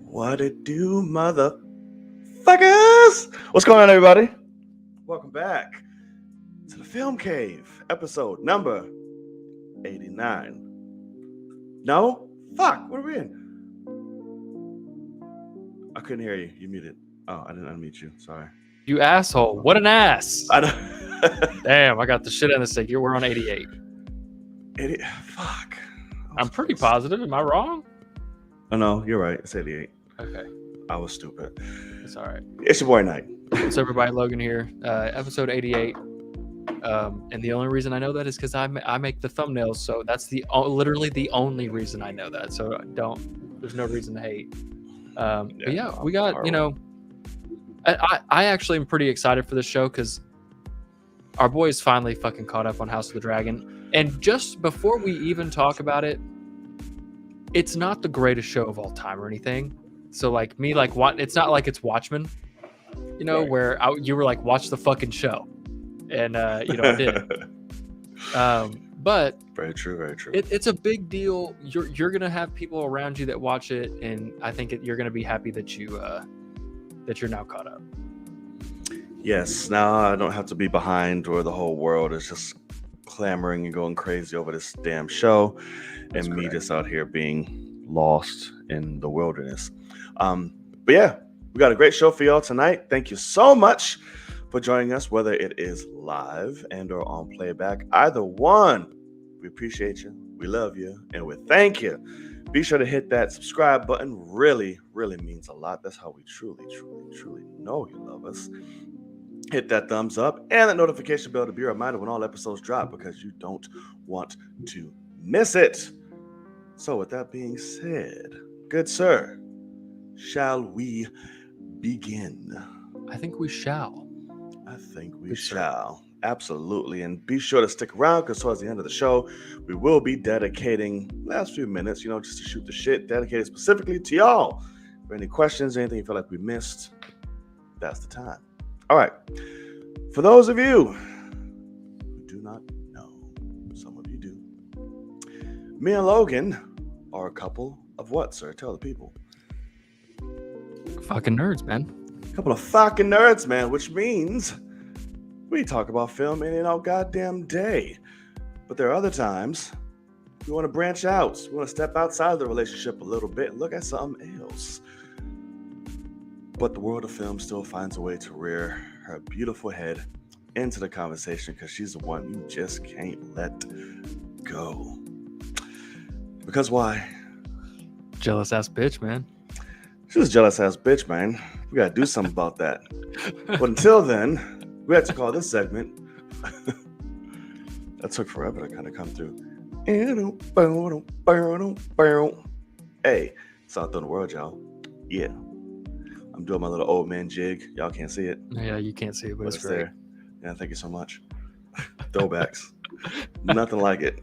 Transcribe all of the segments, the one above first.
What it do, motherfuckers? What's going on, everybody? Welcome back to the Film Cave, episode number 89. No? Fuck, what are we in? I couldn't hear you. You muted. Oh, I didn't unmute you. Sorry. You asshole. What an ass. I don't... Damn, I got the shit on the stick. We're on 88. Fuck. I'm pretty positive. Am I wrong? Oh, no, you're right. It's 88. Okay. I was stupid. It's all right. It's your boy, Knight. What's up, everybody? Logan here. Episode 88. And the only reason I know that is because I make the thumbnails. So that's literally the only reason I know that. So there's no reason to hate. But yeah, we got, I actually am pretty excited for this show because our boys finally fucking caught up on House of the Dragon. And just before we even talk about it, it's not the greatest show of all time or anything. So like me, like what? It's not like it's Watchmen, right. Where you were like, watch the fucking show, and I didn't. But very true, very true. It's a big deal. You're gonna have people around you that watch it, and I think you're gonna be happy that you're now caught up. Yes, now I don't have to be behind where the whole world is just clamoring and going crazy over this damn show. That's and correct. Me just out here being lost in the wilderness. But yeah, we got a great show for y'all tonight. Thank you so much for joining us, whether it is live and or on playback. Either one, we appreciate you, we love you, and we thank you. Be sure to hit that subscribe button. Really, really means a lot. That's how we truly, truly, truly know you love us. Hit that thumbs up and that notification bell to be reminded when all episodes drop because you don't want to miss it. So with that being said, good sir, shall we begin? I think we shall. I think we shall. Absolutely. And be sure to stick around because towards the end of the show, we will be dedicating last few minutes, just to shoot the shit, dedicated specifically to y'all. For any questions, anything you feel like we missed, that's the time. All right. For those of you who do not know, some of you do, me and Logan are a couple of what, sir? Tell the people. Fucking nerds, man. A couple of fucking nerds, man, which means we talk about film any goddamn day. But there are other times we want to branch out. We want to step outside of the relationship a little bit and look at something else. But the world of film still finds a way to rear her beautiful head into the conversation because she's the one you just can't let go. Because why? Jealous ass bitch, man. She's a jealous ass bitch, man. We gotta do something about that. But until then, we have to call this segment. That took forever to kind of come through. Hey, it's out there in the world, y'all. Yeah. I'm doing my little old man jig. Y'all can't see it. Yeah, you can't see it, but it's great. There. Yeah, thank you so much. Throwbacks. Nothing like it.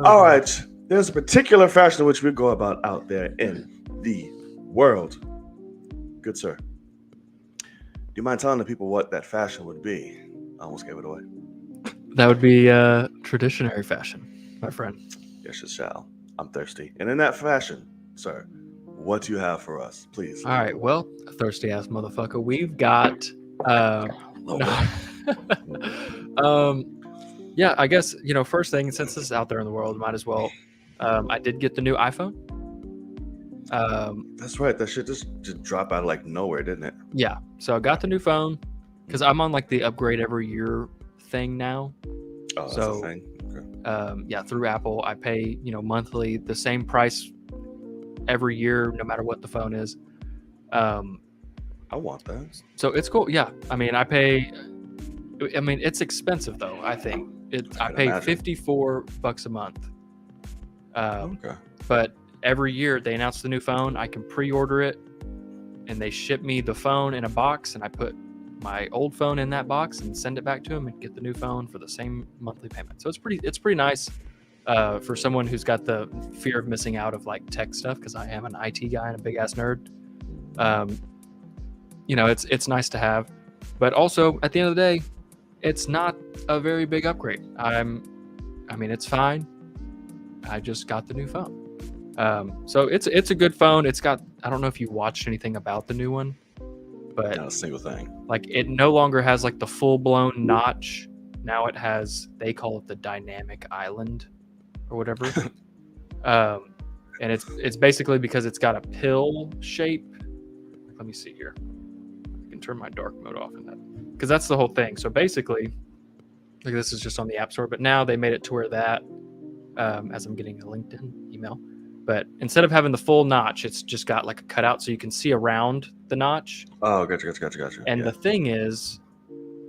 All right. There's a particular fashion in which we go about out there in the world. Good sir. Do you mind telling the people what that fashion would be? I almost gave it away. That would be traditionary fashion, my friend. Yes, it shall. I'm thirsty. And in that fashion, sir, what do you have for us, please? All right. Well, a thirsty ass motherfucker. We've got. Yeah, I guess first thing, since this is out there in the world, might as well. I did get the new iPhone. That's right. That shit just dropped out of like nowhere, didn't it? Yeah. So I got the new phone because I'm on like the upgrade every year thing now. Oh, that's a thing. Okay. Yeah, through Apple, I pay monthly the same price every year, no matter what the phone is. I want that. So it's cool. Yeah. I mean, it's expensive though. I think I pay $54 a month. Okay. But every year they announce the new phone. I can pre-order it, and they ship me the phone in a box, and I put my old phone in that box and send it back to them and get the new phone for the same monthly payment. So it's pretty nice for someone who's got the fear of missing out of like tech stuff, because I am an IT guy and a big ass nerd. it's nice to have, but also at the end of the day, it's not a very big upgrade. I mean, it's fine. I just got the new phone. So it's a good phone. It's got, I don't know if you watched anything about the new one, but Not a single thing. like it no longer has like the full blown notch. Now it has, they call it the dynamic island or whatever. And it's basically because it's got a pill shape. Let me see here. I can turn my dark mode off in that, because that's the whole thing. So basically, like this is just on the App Store, but now they made it to where that, as I'm getting a LinkedIn email, but instead of having the full notch, it's just got like a cutout so you can see around the notch. Oh, gotcha. And the thing is,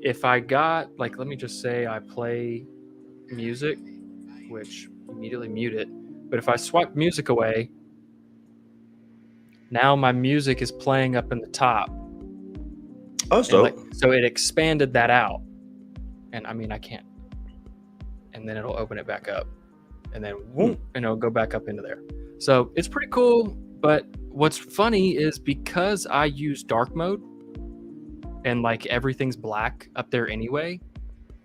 if I got, like, let me just say I play music, which immediately mute it, but if I swipe music away, now my music is playing up in the top. Oh, so so it expanded that out, and I mean I can't, and then it'll open it back up, and then whoop, and it'll go back up into there. So it's pretty cool. But what's funny is because I use dark mode and like everything's black up there anyway,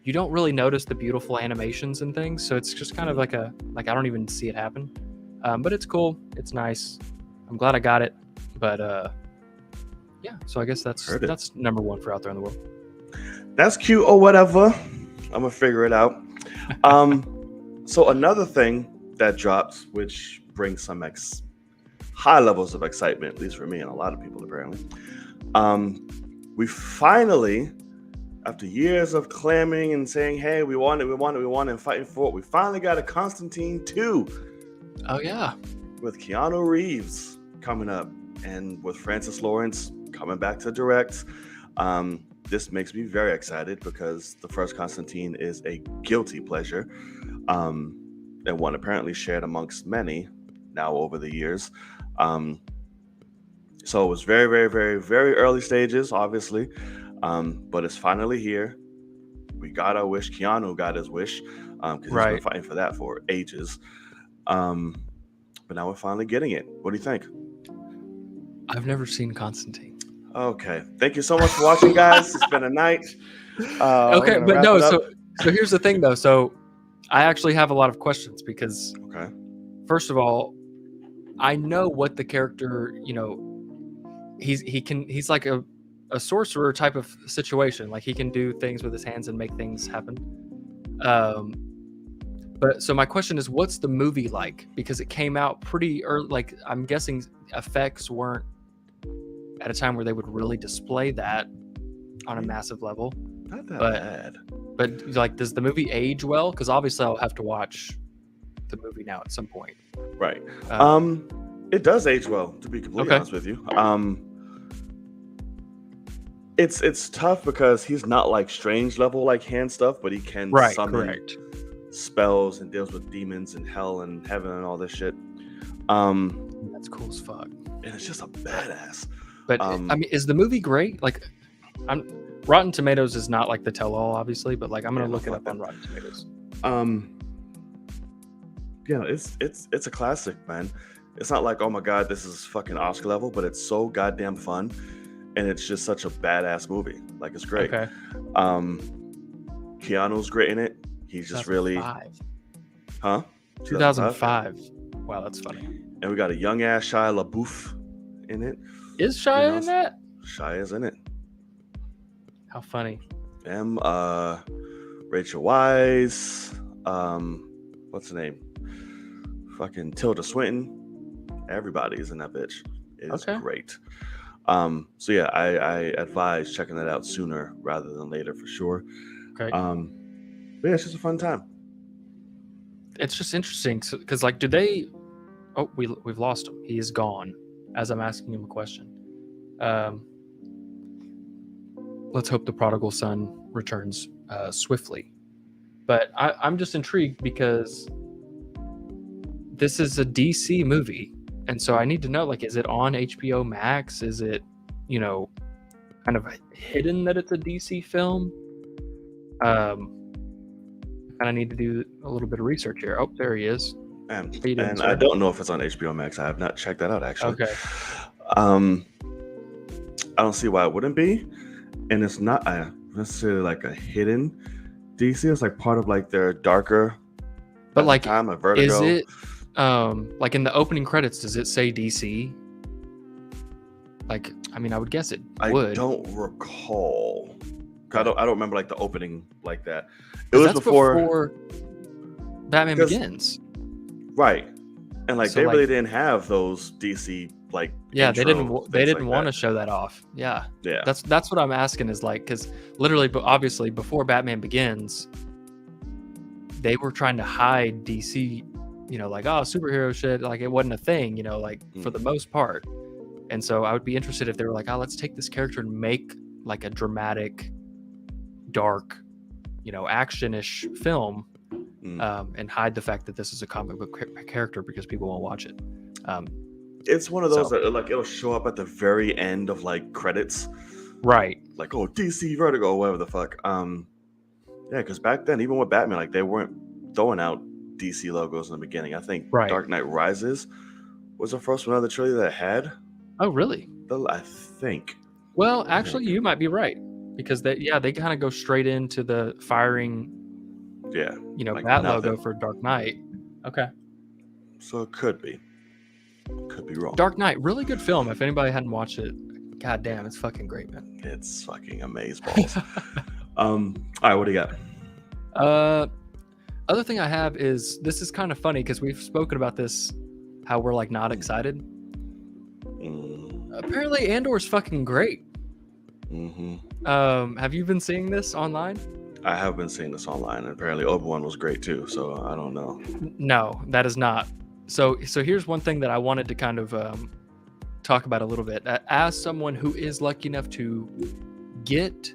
you don't really notice the beautiful animations and things. So it's just kind of like I don't even see it happen. But it's cool. It's nice. I'm glad I got it. But yeah, so I guess that's number one for out there in the world. That's cute or whatever. I'm gonna figure it out. So another thing that dropped, which brings some high levels of excitement, at least for me and a lot of people apparently. We finally, after years of clamming and saying, hey, we want it, and fighting for it, we finally got a Constantine 2. Oh yeah. With Keanu Reeves coming up and with Francis Lawrence coming back to direct. This makes me very excited because the first Constantine is a guilty pleasure, and one apparently shared amongst many now over the years. So it was very, very, very, very early stages, obviously, but it's finally here. We got our wish. Keanu got his wish because he's been fighting for that for ages. But now we're finally getting it. What do you think? I've never seen Constantine. Okay. Thank you so much for watching, guys. It's been a night. Okay, but no, so here's the thing, though. So I actually have a lot of questions because, first of all, I know what the character, he's like a sorcerer type of situation. Like he can do things with his hands and make things happen. But so my question is, what's the movie like? Because it came out pretty early. Like I'm guessing effects weren't at a time where they would really display that on a massive level. Not that bad. But like, does the movie age well? Because obviously I'll have to watch the movie now at some point. Right. It does age well, to be completely honest with you. It's tough because he's not like Strange level like hand stuff, but he can summon spells and deals with demons and hell and heaven and all this shit. That's cool as fuck. And it's just a badass. But I mean, is the movie great? Like, Rotten Tomatoes is not like the tell-all, obviously, but like I'm gonna look it up on Rotten Tomatoes. Yeah, it's a classic, man. It's not like, oh my god, this is fucking Oscar level, but it's so goddamn fun, and it's just such a badass movie. Like it's great. Okay. Keanu's great in it. He's just really, 2005. Wow, that's funny. And we got a young ass Shia LaBeouf in it. Is Shia in that? Shia's in it. How funny. Rachel Weisz. What's her name? Fucking Tilda Swinton. Everybody's in that bitch. It is great. So yeah, I advise checking that out sooner rather than later for sure. Okay. But yeah, it's just a fun time. It's just interesting because like, do they? Oh, we've lost him. He is gone. As I'm asking him a question. Let's hope the prodigal son returns swiftly. But I'm just intrigued because this is a DC movie. And so I need to know, like, is it on HBO Max? Is it, kind of hidden that it's a DC film? I kind of need to do a little bit of research here. Oh, there he is. And I don't know if it's on HBO Max. I have not checked that out, actually. Okay. I don't see why it wouldn't be. And it's not necessarily like a hidden DC. It's like part of like their darker. But at the like, time of Vertigo. is it like in the opening credits? Does it say DC? Like, I mean, I would guess it would. I don't recall. I don't remember like the opening like that. It 'Cause was that's before Batman because- Begins. right, and like So, they like- really didn't have those DC like Yeah, intro they didn't things want to like show that off. Yeah, that. Yeah, that's what I'm asking is like, because literally, but obviously before Batman Begins, they were trying to hide DC, you know, like, oh, superhero shit, like it wasn't a thing, you know, like for the most part. And so I would be interested if they were like, oh, let's take this character and make like a dramatic, dark, you know, action-ish film, and hide the fact that this is a comic book character because people won't watch it. it's one of those that like it'll show up at the very end of like credits, Right. like DC Vertigo or whatever the fuck. Yeah, because back then, even with Batman, like they weren't throwing out DC logos in the beginning. I think Right. Dark Knight Rises was the first one of the trilogy that had. Oh, really? I think. Well, actually, you might be right because they kind of go straight into the firing, Yeah. you know, Like Bat nothing. logo for Dark Knight. Okay. So it could be. Could be wrong. Dark Knight, really good film. If anybody hadn't watched it, god damn, it's fucking great, man. It's fucking amazeballs. All right, what do you got? Other thing I have is this is kind of funny because we've spoken about this, how we're like not excited. Apparently, Andor's fucking great. Have you been seeing this online? I have been seeing this online, and apparently Obi-Wan was great too. So I don't know. No, that is not. So here's one thing that I wanted to kind of talk about a little bit. As someone who is lucky enough to get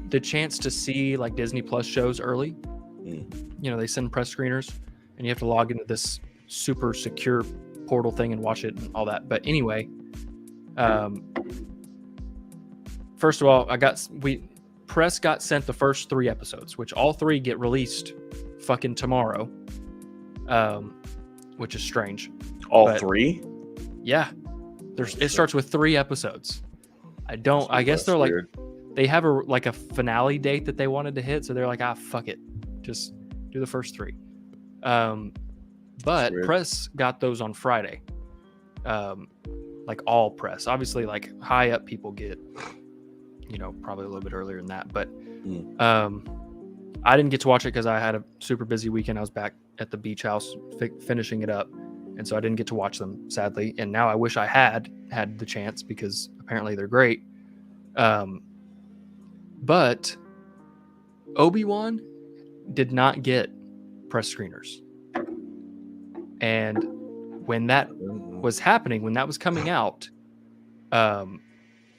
the chance to see like Disney Plus shows early, you know, they send press screeners, and you have to log into this super secure portal thing and watch it and all that. But anyway, first of all, press got sent the first 3 episodes, which all 3 get released fucking tomorrow. Which is strange. All 3? Yeah. It starts with 3 episodes. I guess they're like, they have a finale date that they wanted to hit, so they're like, fuck it, just do the first 3. But press got those on Friday. Like all press, obviously, like high up people get, you know, probably a little bit earlier than that. But I didn't get to watch it because I had a super busy weekend. I was back at the beach house finishing it up, and so I didn't get to watch them, sadly. And now I wish I had the chance because apparently they're great. But Obi-Wan did not get press screeners. And when that was happening, when that was coming out,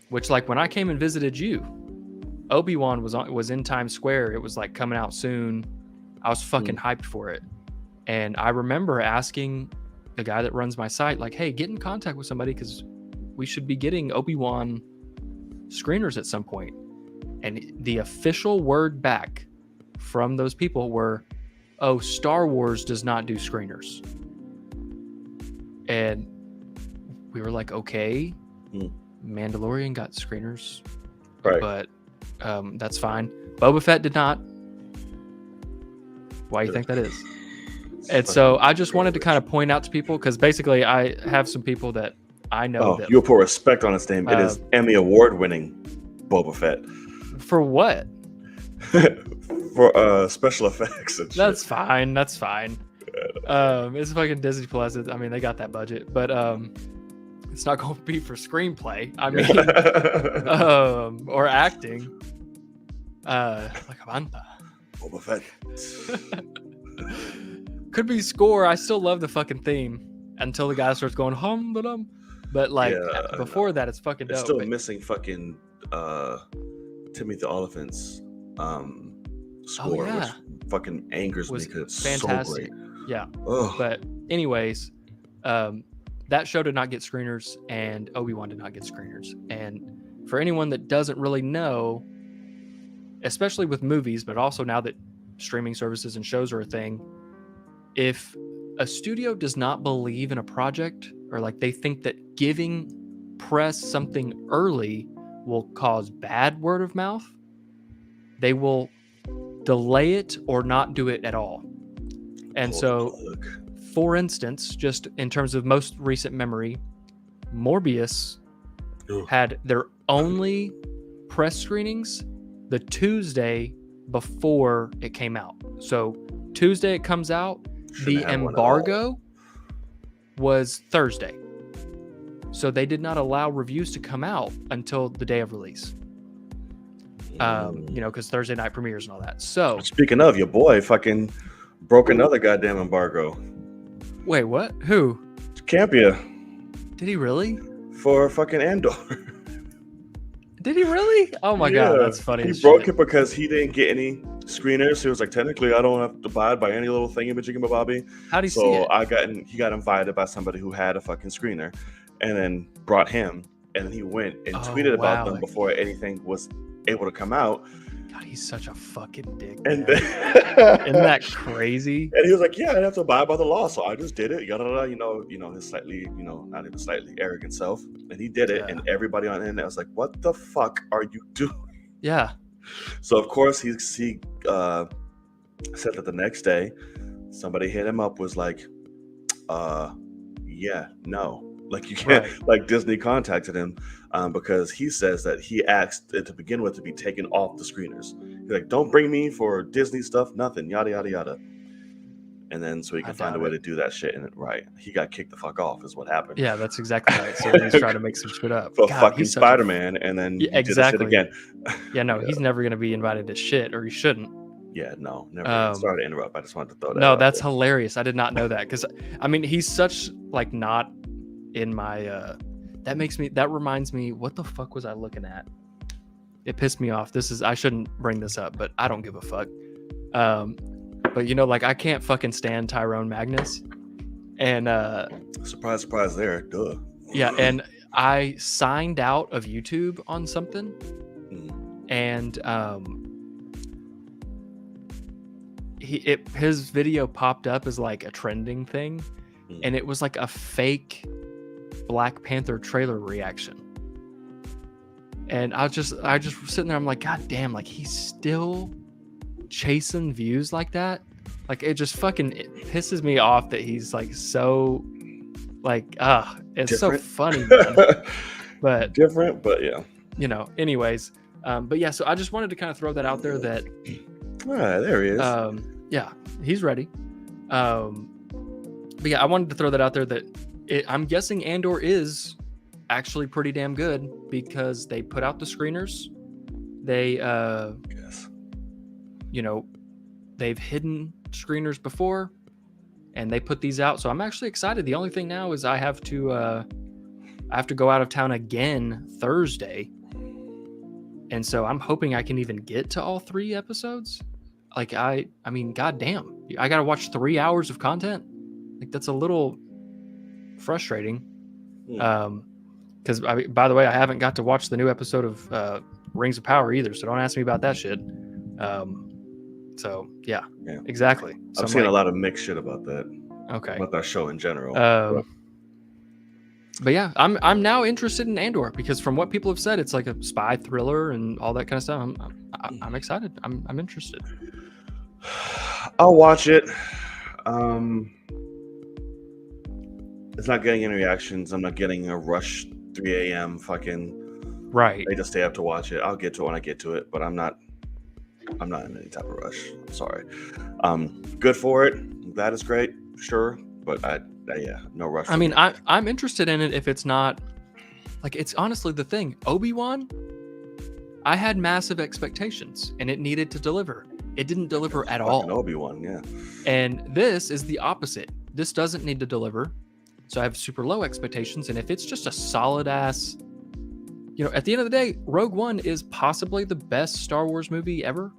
which like when I came and visited you, Obi-Wan was in Times Square. It was like coming out soon. I was fucking hyped for it. And I remember asking the guy that runs my site, like, hey, get in contact with somebody because we should be getting Obi-Wan screeners at some point. And the official word back from those people were, oh, Star Wars does not do screeners. And we were like, okay, Mandalorian got screeners, Right. but that's fine. Boba Fett did not. Why do you think that is? And so I just wanted to kind of point out to people because basically I have some people that I know that you'll put respect on his name. It is Emmy Award-winning Boba Fett. For what? For special effects and shit. That's fine. That's fine. It's fucking Disney Plus. I mean, they got that budget, but it's not going to be for screenplay. I mean, or acting. Like Amanda. Boba Fett. Could be score. I still love the fucking theme until the guy starts going hum da dum. But like before that, it's fucking dope. It's still missing fucking Timothy Oliphant's score, which fucking angers me because it's fantastic. so great. Yeah. Ugh. But anyways, that show did not get screeners, and Obi-Wan did not get screeners. And for anyone that doesn't really know, especially with movies, but also now that streaming services and shows are a thing, if a studio does not believe in a project, or like they think that giving press something early will cause bad word of mouth, they will delay it or not do it at all. And so, for instance, just in terms of most recent memory, Morbius had their only press screenings the Tuesday before it came out. So Tuesday it comes out, the embargo was Thursday. So they did not allow reviews to come out until the day of release. Because Thursday night premieres and all that. So speaking of, your boy fucking broke another goddamn embargo. Wait, what? Who? Campia. Did he really? For fucking Andor. Did he really? Oh my god, that's funny. He broke it because he didn't get any screeners. He was like, technically, I don't have to abide by any little thingy-majiggy-bobby. How do you see it? He got invited by somebody who had a fucking screener, and then brought him, and then he went and tweeted about them before anything was able to come out. God, he's such a fucking dick. And then, isn't that crazy? And he was like, "Yeah, I have to abide by the law, so I just did it." Yada yada. His slightly, not even slightly arrogant self, and he did it. And everybody on the internet was like, "What the fuck are you doing?" Yeah. So of course he said that the next day, somebody hit him up, was like, "Yeah, no." Like you can't, like Disney contacted him because he says that he asked it to begin with to be taken off the screeners. He's like, "Don't bring me for Disney stuff, nothing, yada yada yada." And then so he can find a way to do that shit. And he got kicked the fuck off, is what happened. Yeah, that's exactly right. So he's trying to make some shit up for fucking Spider-Man, and then exactly did that shit again. He's never gonna be invited to shit, or he shouldn't. Yeah, no, never. Sorry to interrupt. I just wanted to throw that. No, that's hilarious. I did not know that because he's such like not in my that reminds me, what the fuck was I looking at? It pissed me off. I shouldn't bring this up, but I don't give a fuck. But I can't fucking stand Tyrone Magnus. And surprise there, duh. Yeah, and I signed out of YouTube on something, and his video popped up as like a trending thing, and it was like a fake Black Panther trailer reaction. And I just sitting there, I'm like, God damn, like he's still chasing views like that. Like it pisses me off that he's like so like it's different. So funny, man. But different, but yeah. Anyways. But yeah, so I just wanted to kind of throw that out there that there he is. Yeah, he's ready. But yeah, I wanted to throw that out there that I'm guessing Andor is actually pretty damn good because they put out the screeners. They they've hidden screeners before, and they put these out. So I'm actually excited. The only thing now is I have to go out of town again Thursday, and so I'm hoping I can even get to all 3 episodes. Like I mean, goddamn, I gotta watch 3 hours of content. Like that's a little frustrating. Because by the way, I haven't got to watch the new episode of Rings of Power either, so don't ask me about that shit. So yeah, exactly. So I've seen a lot of mixed shit about that. Okay. About that show in general. But yeah, I'm now interested in Andor because from what people have said, it's like a spy thriller and all that kind of stuff. I'm excited. I'm interested. I'll watch it. It's not getting any reactions. I'm not getting a rush 3 a.m. fucking right. I just stay up to watch it. I'll get to it when I get to it, but I'm not in any type of rush. I'm sorry. Good for it. That is great, sure, but no rush. I mean, I'm interested in it if it's not like it's honestly the thing. Obi-Wan, I had massive expectations and it needed to deliver. It didn't deliver at all. Obi-Wan, yeah. And this is the opposite. This doesn't need to deliver. So I have super low expectations. And if it's just a solid ass, at the end of the day, Rogue One is possibly the best Star Wars movie ever.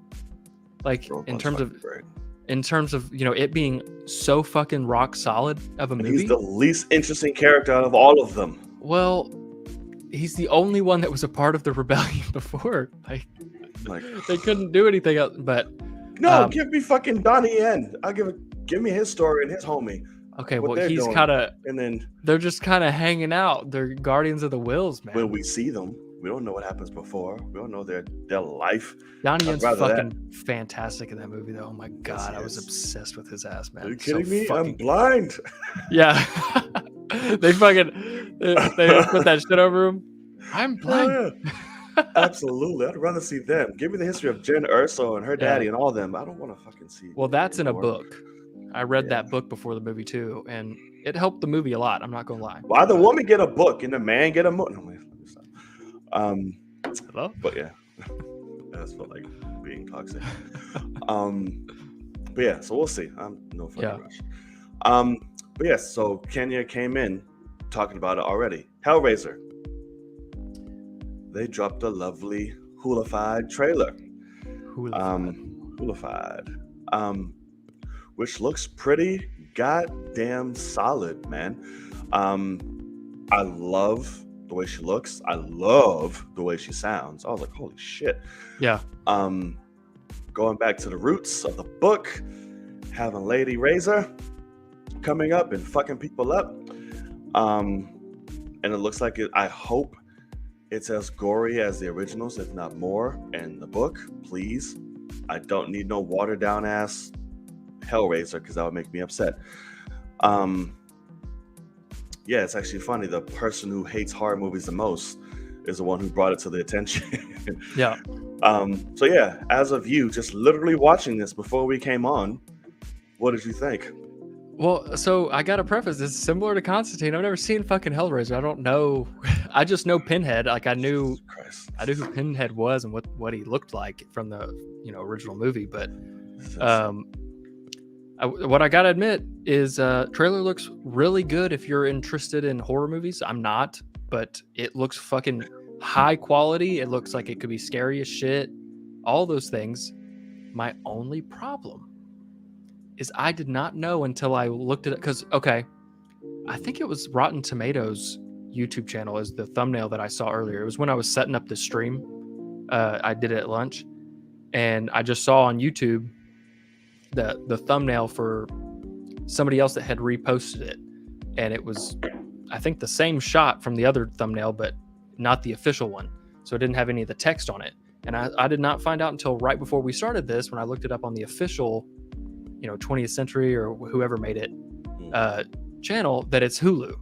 Like in terms of it being so fucking rock solid of a movie. He's the least interesting character out of all of them. Well, he's the only one that was a part of the rebellion before. Like they couldn't do anything else. But no, give me fucking Donnie Yen. Give me his story and his homie. Okay, what well, they're he's doing. kind of. And then They're just kind of hanging out. They're Guardians of the Wills, man. when we see them, we don't know what happens before. We don't know their life. Donnie I'd Yen's rather that. fucking fantastic in that movie, though. Oh my god, he I was is. obsessed with his ass, man. Are you So kidding me? I'm fucking- blind. Yeah, they fucking they put that shit over him. I'm Hell blind. yeah. Absolutely. I'd rather see them. Give me the history of Jen Erso and her Yeah. daddy and all them. I don't want to fucking see. Well, that's in a anymore. book. I read Yeah. that book before the movie too, and it helped the movie a lot. I'm not gonna lie. Why the woman get a book and the man get a movie? No, let me stop. Hello? But yeah, that's felt like being toxic. But yeah, so we'll see. I'm no fucking Yeah. rush. But yes, so Kenya came in talking about it already. Hellraiser. They dropped a lovely hoolified trailer. Hoolified. Which looks pretty goddamn solid, man. I love the way she looks. I love the way she sounds. I was like, holy shit. Yeah. Going back to the roots of the book, having Lady Razor coming up and fucking people up. And it looks like it, I hope it's as gory as the originals, if not more. And the book, please. I don't need no watered down ass Hellraiser because that would make me upset. Yeah, it's actually funny. The person who hates horror movies the most is the one who brought it to the attention. Yeah. So yeah, as of you, just literally watching this before we came on, what did you think? Well, so I gotta preface this similar to Constantine. I've never seen fucking Hellraiser. I don't know. I just know Pinhead. Like I knew who Pinhead was and what he looked like from the original movie. But what I gotta admit is trailer looks really good if you're interested in horror movies. I'm not, but it looks fucking high quality. It looks like it could be scary as shit. All those things. My only problem is I did not know until I looked at it because I think it was Rotten Tomatoes YouTube channel as the thumbnail that I saw earlier. It was when I was setting up the stream. I did it at lunch, and I just saw on YouTube the thumbnail for somebody else that had reposted it, and it was I think the same shot from the other thumbnail, but not the official one. So it didn't have any of the text on it, and I did not find out until right before we started this when I looked it up on the official 20th Century or whoever made it channel that it's Hulu.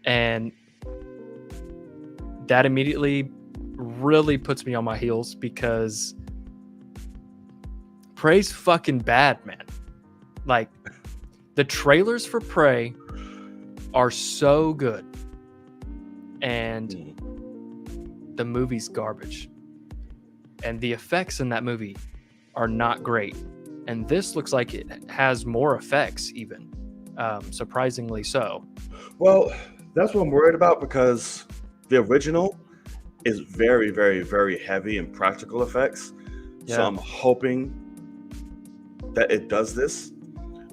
And that immediately really puts me on my heels because Prey's fucking bad, man. Like the trailers for Prey are so good and the movie's garbage. And the effects in that movie are not great. And this looks like it has more effects, even surprisingly so. Well, that's what I'm worried about because the original is very, very, very heavy in practical effects. Yeah. So I'm hoping that it does this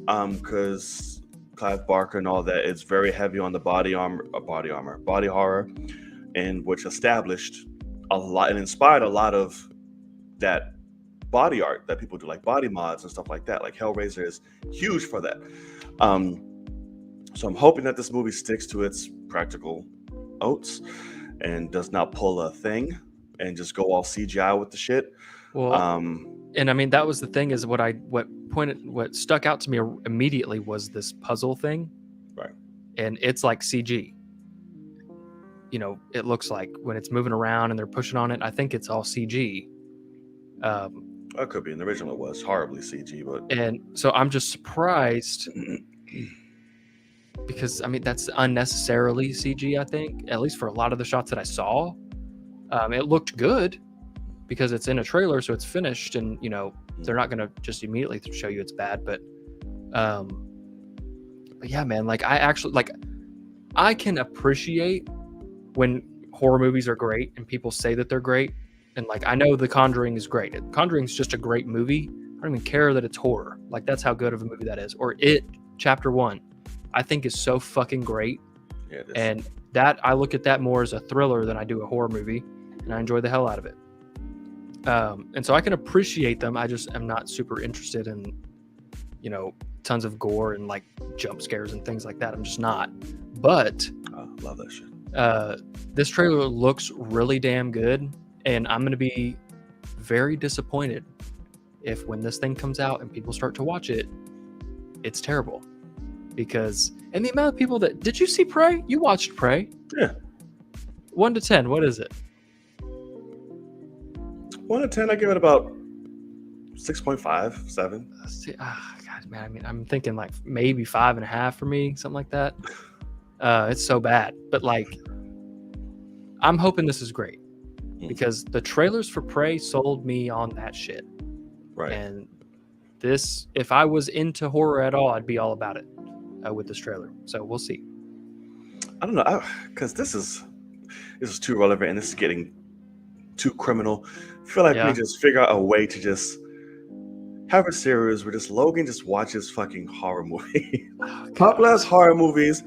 because Clive Barker and all that, it's very heavy on the body horror, and which established a lot and inspired a lot of that body art that people do, like body mods and stuff like that. Like Hellraiser is huge for that. So I'm hoping that this movie sticks to its practical oats and does not pull a thing and just go all CGI with the shit. Well, and I mean that was the thing is what stuck out to me immediately was this puzzle thing, right? And it's like CG. It looks like when it's moving around and they're pushing on it. I think it's all CG. That could be. In the original, it was horribly CG, but and so I'm just surprised because I mean that's unnecessarily CG. I think at least for a lot of the shots that I saw, it looked good because it's in a trailer, so it's finished, and they're not gonna just immediately show you it's bad. But yeah, man, like I can appreciate when horror movies are great and people say that they're great. And like, I know The Conjuring is great. Conjuring's just a great movie. I don't even care that it's horror. Like that's how good of a movie that is. Or It Chapter 1, I think is so fucking great. yeah, it is. And that I look at that more as a thriller than I do a horror movie, and I enjoy the hell out of it. And so I can appreciate them. I just am not super interested in, tons of gore and like jump scares and things like that. I'm just not. But love that shit. This trailer looks really damn good, and I'm gonna be very disappointed if when this thing comes out and people start to watch it, it's terrible. And the amount of people did you see Prey? You watched Prey? Yeah. 1 to 10, what is it? 1 to 10, I give it about 6.5, 7. God, man, I mean, I'm thinking like maybe 5.5 for me, something like that. It's so bad, but like, I'm hoping this is great because the trailers for Prey sold me on that shit. Right. And this, if I was into horror at all, I'd be all about it with this trailer. So we'll see. I don't know, because this is too relevant and this is getting too criminal. I feel like we just figure out a way to just have a series where just Logan just watches fucking horror movie, popular horror movies,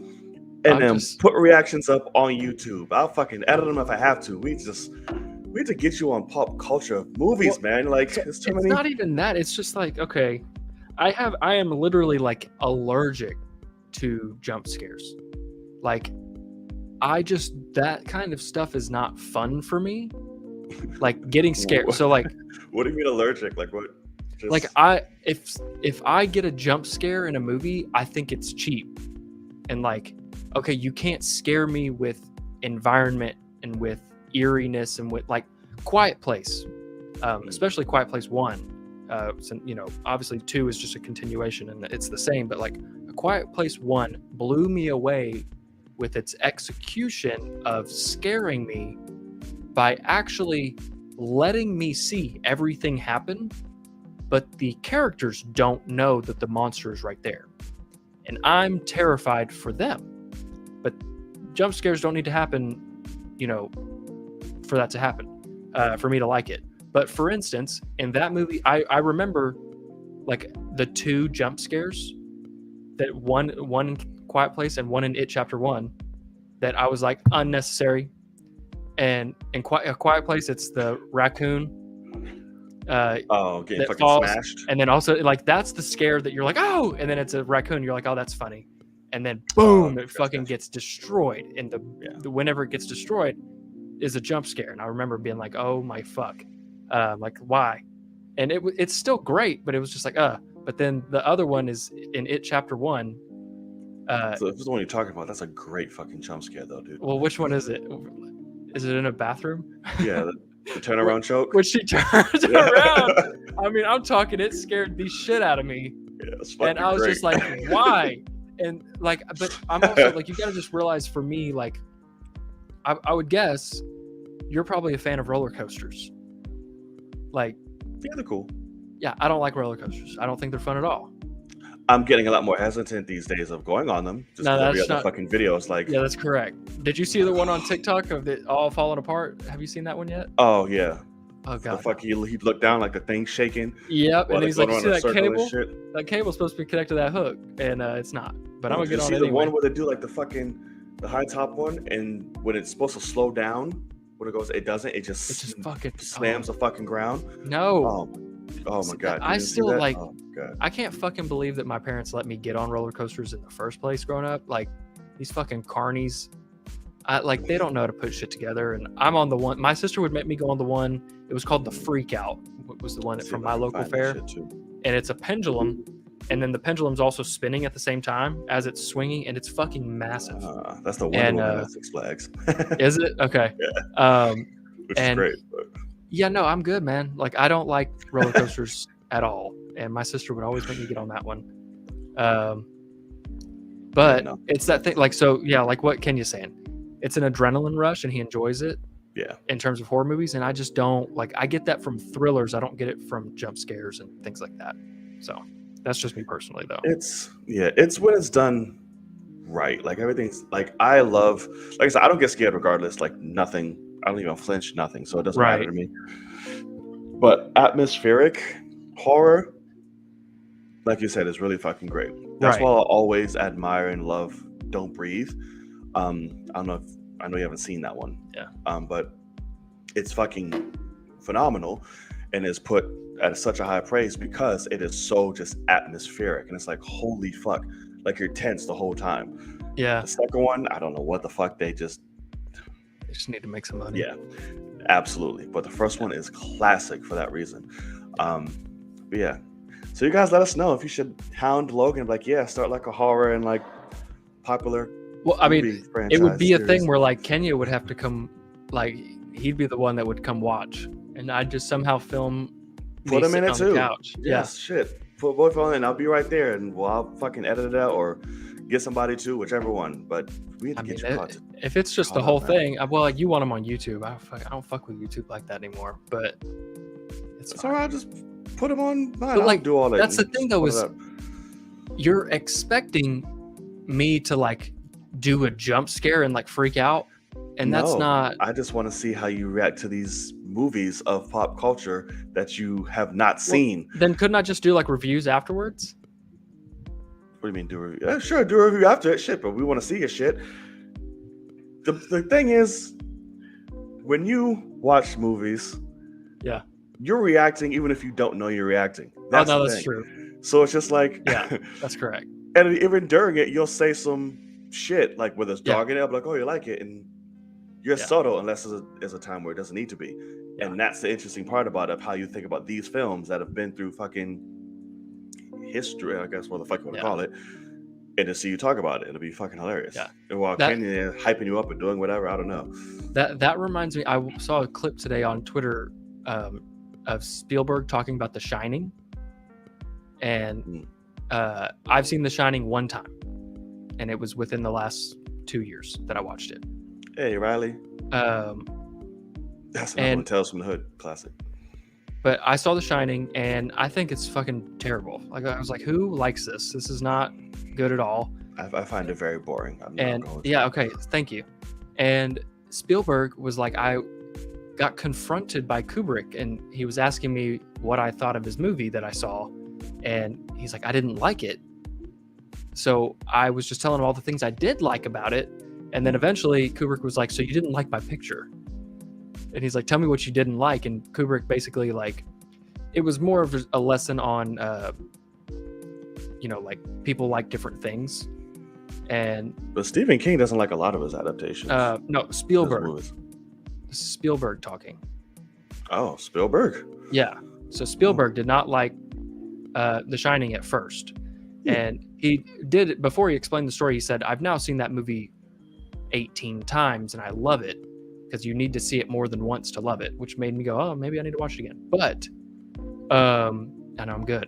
and then put reactions up on YouTube. I'll fucking edit them if I have to. We have to get you on pop culture movies, man. Like, it's too many. Not even that. It's just like, okay, I am literally like allergic to jump scares. Like, that kind of stuff is not fun for me. Like getting scared. So like, what do you mean allergic? Like what? Like if I get a jump scare in a movie, I think it's cheap. And like, okay, you can't scare me with environment and with eeriness and with like Quiet Place, especially Quiet Place 1. Obviously 2 is just a continuation and it's the same, but like A Quiet Place 1 blew me away with its execution of scaring me by actually letting me see everything happen, but the characters don't know that the monster is right there. And I'm terrified for them. But jump scares don't need to happen, for that to happen, for me to like it. But for instance, in that movie, I remember like the 2 jump scares, that one in Quiet Place and one in It Chapter 1, that I was like unnecessary. And in A Quiet Place, it's the raccoon getting fucking falls, smashed. And then also like that's the scare that you're like, oh, and then it's a raccoon, you're like, oh, that's funny. And then boom, it fucking gets destroyed. And the whenever it gets destroyed is a jump scare. And I remember being like, oh my fuck. Like why? And it's still great, but it was just like, but then the other one is in It Chapter 1. So if it's the one you're talking about, that's a great fucking jump scare though, dude. Well, which one is it? Is it in a bathroom? Yeah, the turnaround choke. When she turns around. I mean, I'm talking, it scared the shit out of me. Yeah, and I was just like, why? And like, but I'm also like, you gotta just realize for me, like, I would guess you're probably a fan of roller coasters. Like, yeah, they're cool. Yeah, I don't like roller coasters. I don't think they're fun at all. I'm getting a lot more hesitant these days of going on them. Just every other fucking videos, like. Yeah, that's correct. Did you see the one on TikTok of it all falling apart? Have you seen that one yet? Oh yeah. Oh god. The fuck, he looked down like the thing shaking. Yep, and he's like, you see that cable? That cable's supposed to be connected to that hook, and it's not. But I'm gonna get on it anyway. The one where they do like the high top one, and when it's supposed to slow down, when it goes, it doesn't. It just fucking slams the fucking ground. No. Oh my god. I still like. Oh, I can't fucking believe that my parents let me get on roller coasters in the first place growing up. Like these fucking carnies, they don't know how to put shit together. And I'm on the one. My sister would make me go on the one. It was called the Freak Out. Was the one from my local fair, and it's a pendulum, and then the pendulum's also spinning at the same time as it's swinging, and it's fucking massive. That's the one at Six Flags. Is it okay? Yeah. Which is great. But... Yeah, no, I'm good, man. Like I don't like roller coasters at all, and my sister would always make me get on that one. But it's that thing. Like so, yeah. Like what Kenya's saying, it's an adrenaline rush, and he enjoys it. Yeah. In terms of horror movies, and I just don't like. I get that from thrillers. I don't get it from jump scares and things like that. So that's just me personally, though. It's when it's done right. Like everything's like I love. Like I said, I don't get scared regardless. Like nothing. I don't even flinch. Nothing. So it doesn't matter to me. But atmospheric horror, like you said, is really fucking great. That's why I'll always admire and love Don't Breathe. I know you haven't seen that one. Yeah. But it's fucking phenomenal, and has put at such a high praise because it is so just atmospheric, and it's like holy fuck, like you're tense the whole time. Yeah, The second one, I don't know what the fuck they just they just need to make some money. yeah, absolutely. But the first one is classic for that reason. But yeah. So you guys let us know if you should hound Logan, like, yeah, start like a horror and like popular. Well, I mean, movie it would be a franchise thing series. where like Kenya would have to come, like he'd be the one that would come watch, and I'd just somehow film Put me him in sitting it on the too. couch. Yes, shit. Put both on and I'll be right there, and I'll fucking edit it out or get somebody to whichever one. But we I need to mean, get you caught. if it's just the caught whole up, man. thing, well, like you want them on YouTube. I don't fuck with YouTube like that anymore. But it's It's fine. all right. Just put him on mine. But, I'll like, do all that. that's the and thing, just though, put it is up. you're expecting me to like do a jump scare and like freak out, and that's No, not. I just want to see how you react to these movies of pop culture that you have not seen. Then couldn't I just do like reviews afterwards? What do you mean do a review? Yeah, sure, do a review after it. Shit, but we want to see your shit. The thing is, when you watch movies, Yeah. you're reacting even if you don't know you're reacting. That's oh no, the that's thing. true. So it's just like, Yeah. That's correct. and even during it, you'll say some shit like with us Yeah. dogging it up, like, oh, you like it, and you're Yeah. subtle unless there's a time where it doesn't need to be. Yeah. And that's the interesting part about it, of how you think about these films that have been through fucking history, I guess, what the fuck you want to Yeah. call it, and to see you talk about it, it'll be fucking hilarious. Yeah. And while That- Kenya is hyping you up and doing whatever, I don't know. That reminds me. I saw a clip today on Twitter of Spielberg talking about The Shining, and I've seen The Shining one time, and it was within the last 2 years that I watched it. Hey, Riley. Um, That's another one, and Tales from the Hood classic. but I saw The Shining, and I think it's fucking terrible. Like I was like, who likes this? This is not good at all. I find it very boring. I'm not And going to. yeah, okay, thank you. And Spielberg was like, I got confronted by Kubrick, and he was asking me what I thought of his movie that I saw, and he's like, I didn't like it. So I was just telling him all the things I did like about it, and then eventually Kubrick was like, so you didn't like my picture? And he's like, tell me what you didn't like. And Kubrick basically, like, it was more of a lesson on like people like different things. And But Stephen King doesn't like a lot of his adaptations. no, his Spielberg. movies. Spielberg talking. Oh, Spielberg. Yeah. So Spielberg did not like The Shining at first. And he did it before he explained the story. He said, I've now seen that movie 18 times and I love it, because you need to see it more than once to love it, which made me go, oh, maybe I need to watch it again. But I know I'm good.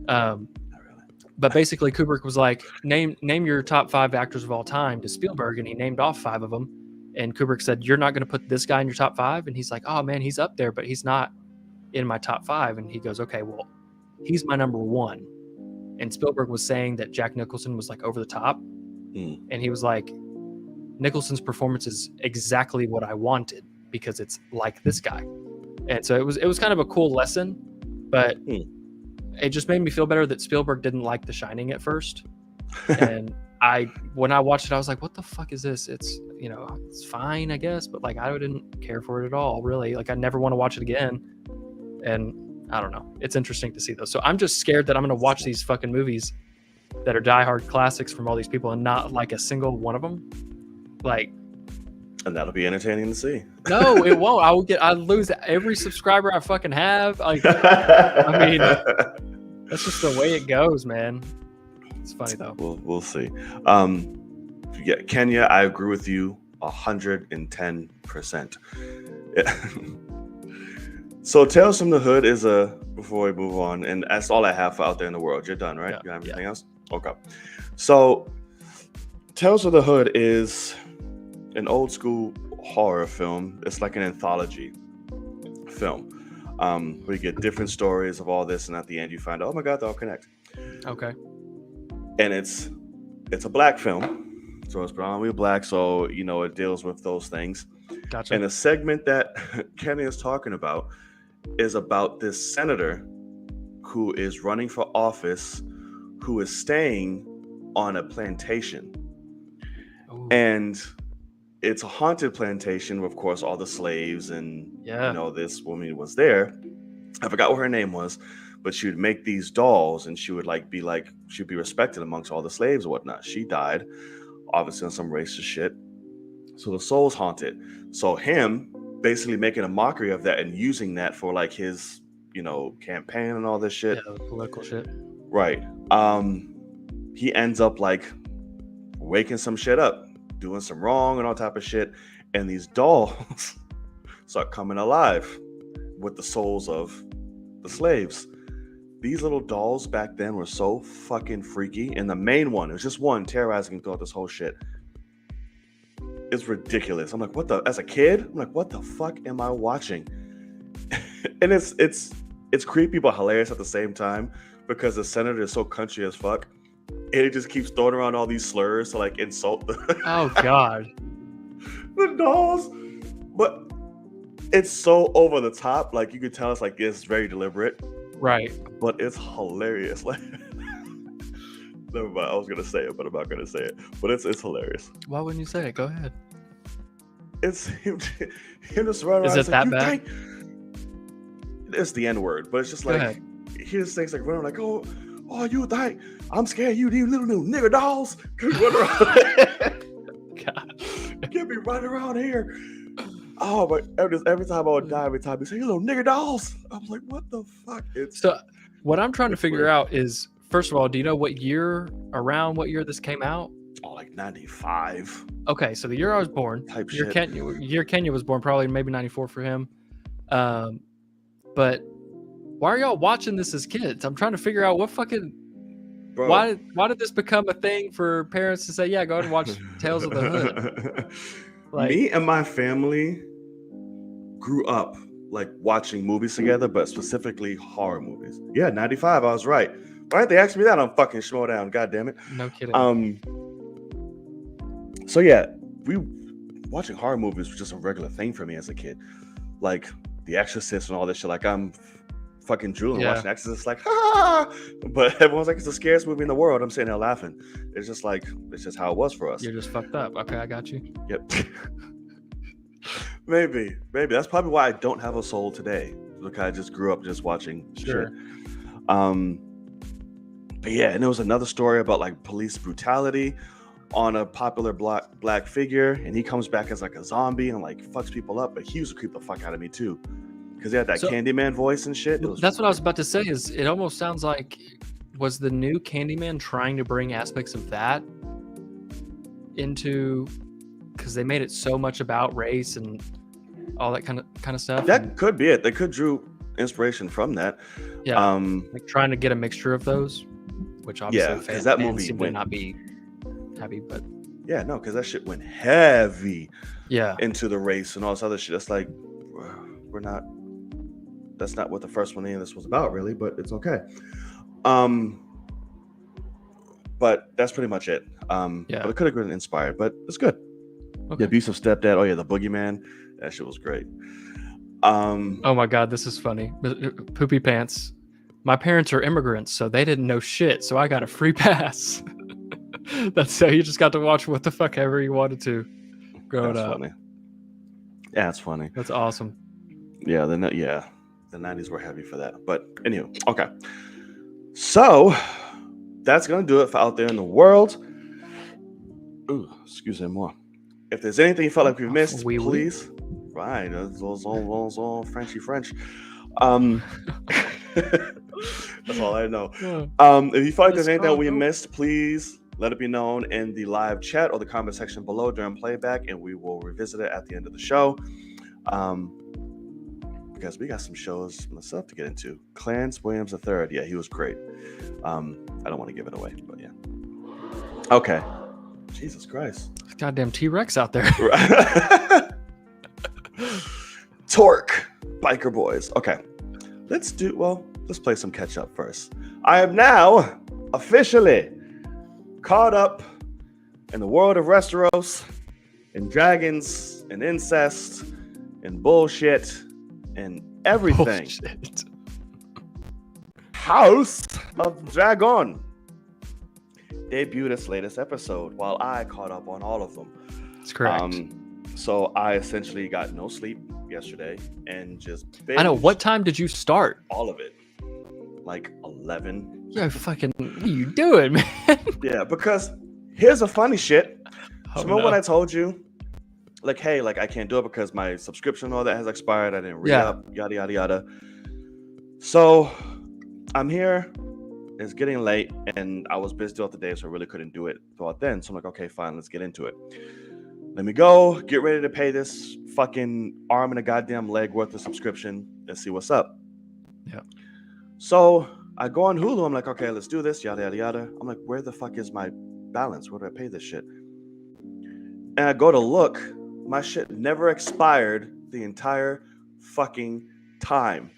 Not really. But basically Kubrick was like, name your top 5 actors of all time to Spielberg, and he named off 5 of them. And Kubrick said, you're not going to put this guy in your top 5? And he's like, oh man, he's up there, but he's not in my top 5. And he goes, okay, well, he's my number 1. And Spielberg was saying that Jack Nicholson was like over the top. And he was like, Nicholson's performance is exactly what I wanted, because it's like this guy. And so it was kind of a cool lesson, but it just made me feel better that Spielberg didn't like The Shining at first. And when I watched it, I was like, what the fuck is this? It's, it's fine, I guess, but like, I didn't care for it at all, really. Like, I never want to watch it again. And I don't know. It's interesting to see though. So I'm just scared that I'm going to watch these fucking movies that are diehard classics from all these people and not like a single one of them. Like, And that'll be entertaining to see. no, it won't. I'd lose every subscriber I fucking have. Like, I mean, that's just the way it goes, man. It's funny though. We'll see. Yeah, Kenya, I agree with you 110%. So Tales from the Hood is before we move on, and that's all I have for Out There in the World. You're done, right? Yeah, You have anything else? Okay. So Tales of the Hood is an old school horror film. It's like an anthology film. Where you get different stories of all this, and at the end you find out, oh my God, they all connect. Okay. And it's a black film, so it's predominantly black, so it deals with those things. Gotcha. And the segment that Kenny is talking about is about this senator who is running for office, who is staying on a plantation. Ooh. And it's a haunted plantation, of course, all the slaves and Yeah. this woman was there. I forgot what her name was, but she would make these dolls, and she would she'd be respected amongst all the slaves and whatnot. She died, obviously on some racist shit. So the soul's haunted. So him basically making a mockery of that and using that for like his, campaign and all this shit. Yeah, the political shit. Right. He ends up like waking some shit up, doing some wrong and all type of shit. And these dolls start coming alive with the souls of the slaves. These little dolls back then were so fucking freaky. And the main one, it was just one terrorizing throughout this whole shit. It's ridiculous. I'm like, as a kid, I'm like, what the fuck am I watching? And it's creepy but hilarious at the same time because the senator is so country as fuck. And it just keeps throwing around all these slurs to like insult Oh God. the dolls. But it's so over the top. Like you could tell it's very deliberate. Right. But it's hilarious. Like never mind. I was gonna say it, but I'm not gonna say it. But it's hilarious. Why wouldn't you say it? Go ahead. It's him just running around. Is it that bad? It's the N word, but it's just Go like ahead. he just thinks like running like, oh, you think I'm scared? You little nigger dolls. Run around. God. Get me running around here. Oh, but every time I would die, every time he say, you little nigger dolls. I was like, what the fuck? So what I'm trying to figure weird. out is, first of all, do you know what year this came out? Oh, like 95 Okay, so the year I was born, type year shit. Kenya was born, probably maybe 94 for him. But why are y'all watching this as kids? I'm trying to figure out what fucking Bro. why did this become a thing for parents to say, yeah, go ahead and watch Tales of the Hood? Like, me and my family grew up like watching movies together, but specifically horror movies. Yeah, 95. I was right. Why didn't they ask me that on fucking Schmodown? God damn it. no kidding. So yeah, watching horror movies was just a regular thing for me as a kid. Like The Exorcist and all this shit. Like I'm fucking drooling watching The Exorcist, like ha! But everyone's like, it's the scariest movie in the world. I'm sitting there laughing. It's just how it was for us. You're just fucked up. Okay, I got you. Yep. Maybe. That's probably why I don't have a soul today. Because I just grew up just watching Sure. shit. But yeah, and there was another story about like police brutality on a popular black figure, and he comes back as like a zombie and like fucks people up, but he used to creep the fuck out of me too. Because he had that Candyman voice and shit. That's what I was about to say, is it almost sounds like, was the new Candyman trying to bring aspects of that into, because they made it so much about race and all that kind of stuff. That could be it. They could drew inspiration from that. Yeah. Like trying to get a mixture of those, which obviously because that movie seemed to not be happy, but yeah, no, because that shit went heavy into the race and all this other shit. That's like, that's not what the first one in this was about, really, but it's okay. But that's pretty much it. But it could have been inspired, but it's good. Okay. The abusive stepdad. Oh yeah, the boogeyman. That shit was great. Oh my God, this is funny. Poopy pants. My parents are immigrants, so they didn't know shit, so I got a free pass. That's how you just got to watch what the fuck ever you wanted to growing up. Funny. Yeah, it's funny. That's awesome. Yeah, the 90s were heavy for that. But anyway, okay. So that's gonna do it for Out There in the World. Ooh, excuse me more. If there's anything you felt like we've missed, please. Right, those all Frenchy French. That's all I know. If you feel like there's anything that we missed, please let it be known in the live chat or the comment section below during playback, and we will revisit it at the end of the show. Because we got some shows myself to get into. Clarence Williams III, yeah, he was great. I don't want to give it away, but yeah. Okay. Jesus Christ. Goddamn T-Rex out there. Torque. Biker Boys. Okay. Let's play some catch up first. I am now officially caught up in the world of Westeros and dragons and incest and bullshit and everything. Bullshit. House of Dragon debuted its latest episode while I caught up on all of them. That's correct. So I essentially got no sleep yesterday and just I know. binged What time did you start? all of it, like 11. Yo, fucking, what are you doing, man? Yeah, because here's a funny shit. Oh, Remember when no. I told you, like, hey, like I can't do it because my subscription and all that has expired. I didn't Yeah. re-up, yada yada yada. So I'm here. It's getting late, and I was busy throughout the day, so I really couldn't do it throughout then. So I'm like, okay, fine, let's get into it. Let me go, get ready to pay this fucking arm and a goddamn leg worth of subscription and see what's up. Yeah. So I go on Hulu. I'm like, okay, let's do this, yada, yada, yada. I'm like, where the fuck is my balance? Where do I pay this shit? And I go to look. My shit never expired the entire fucking time.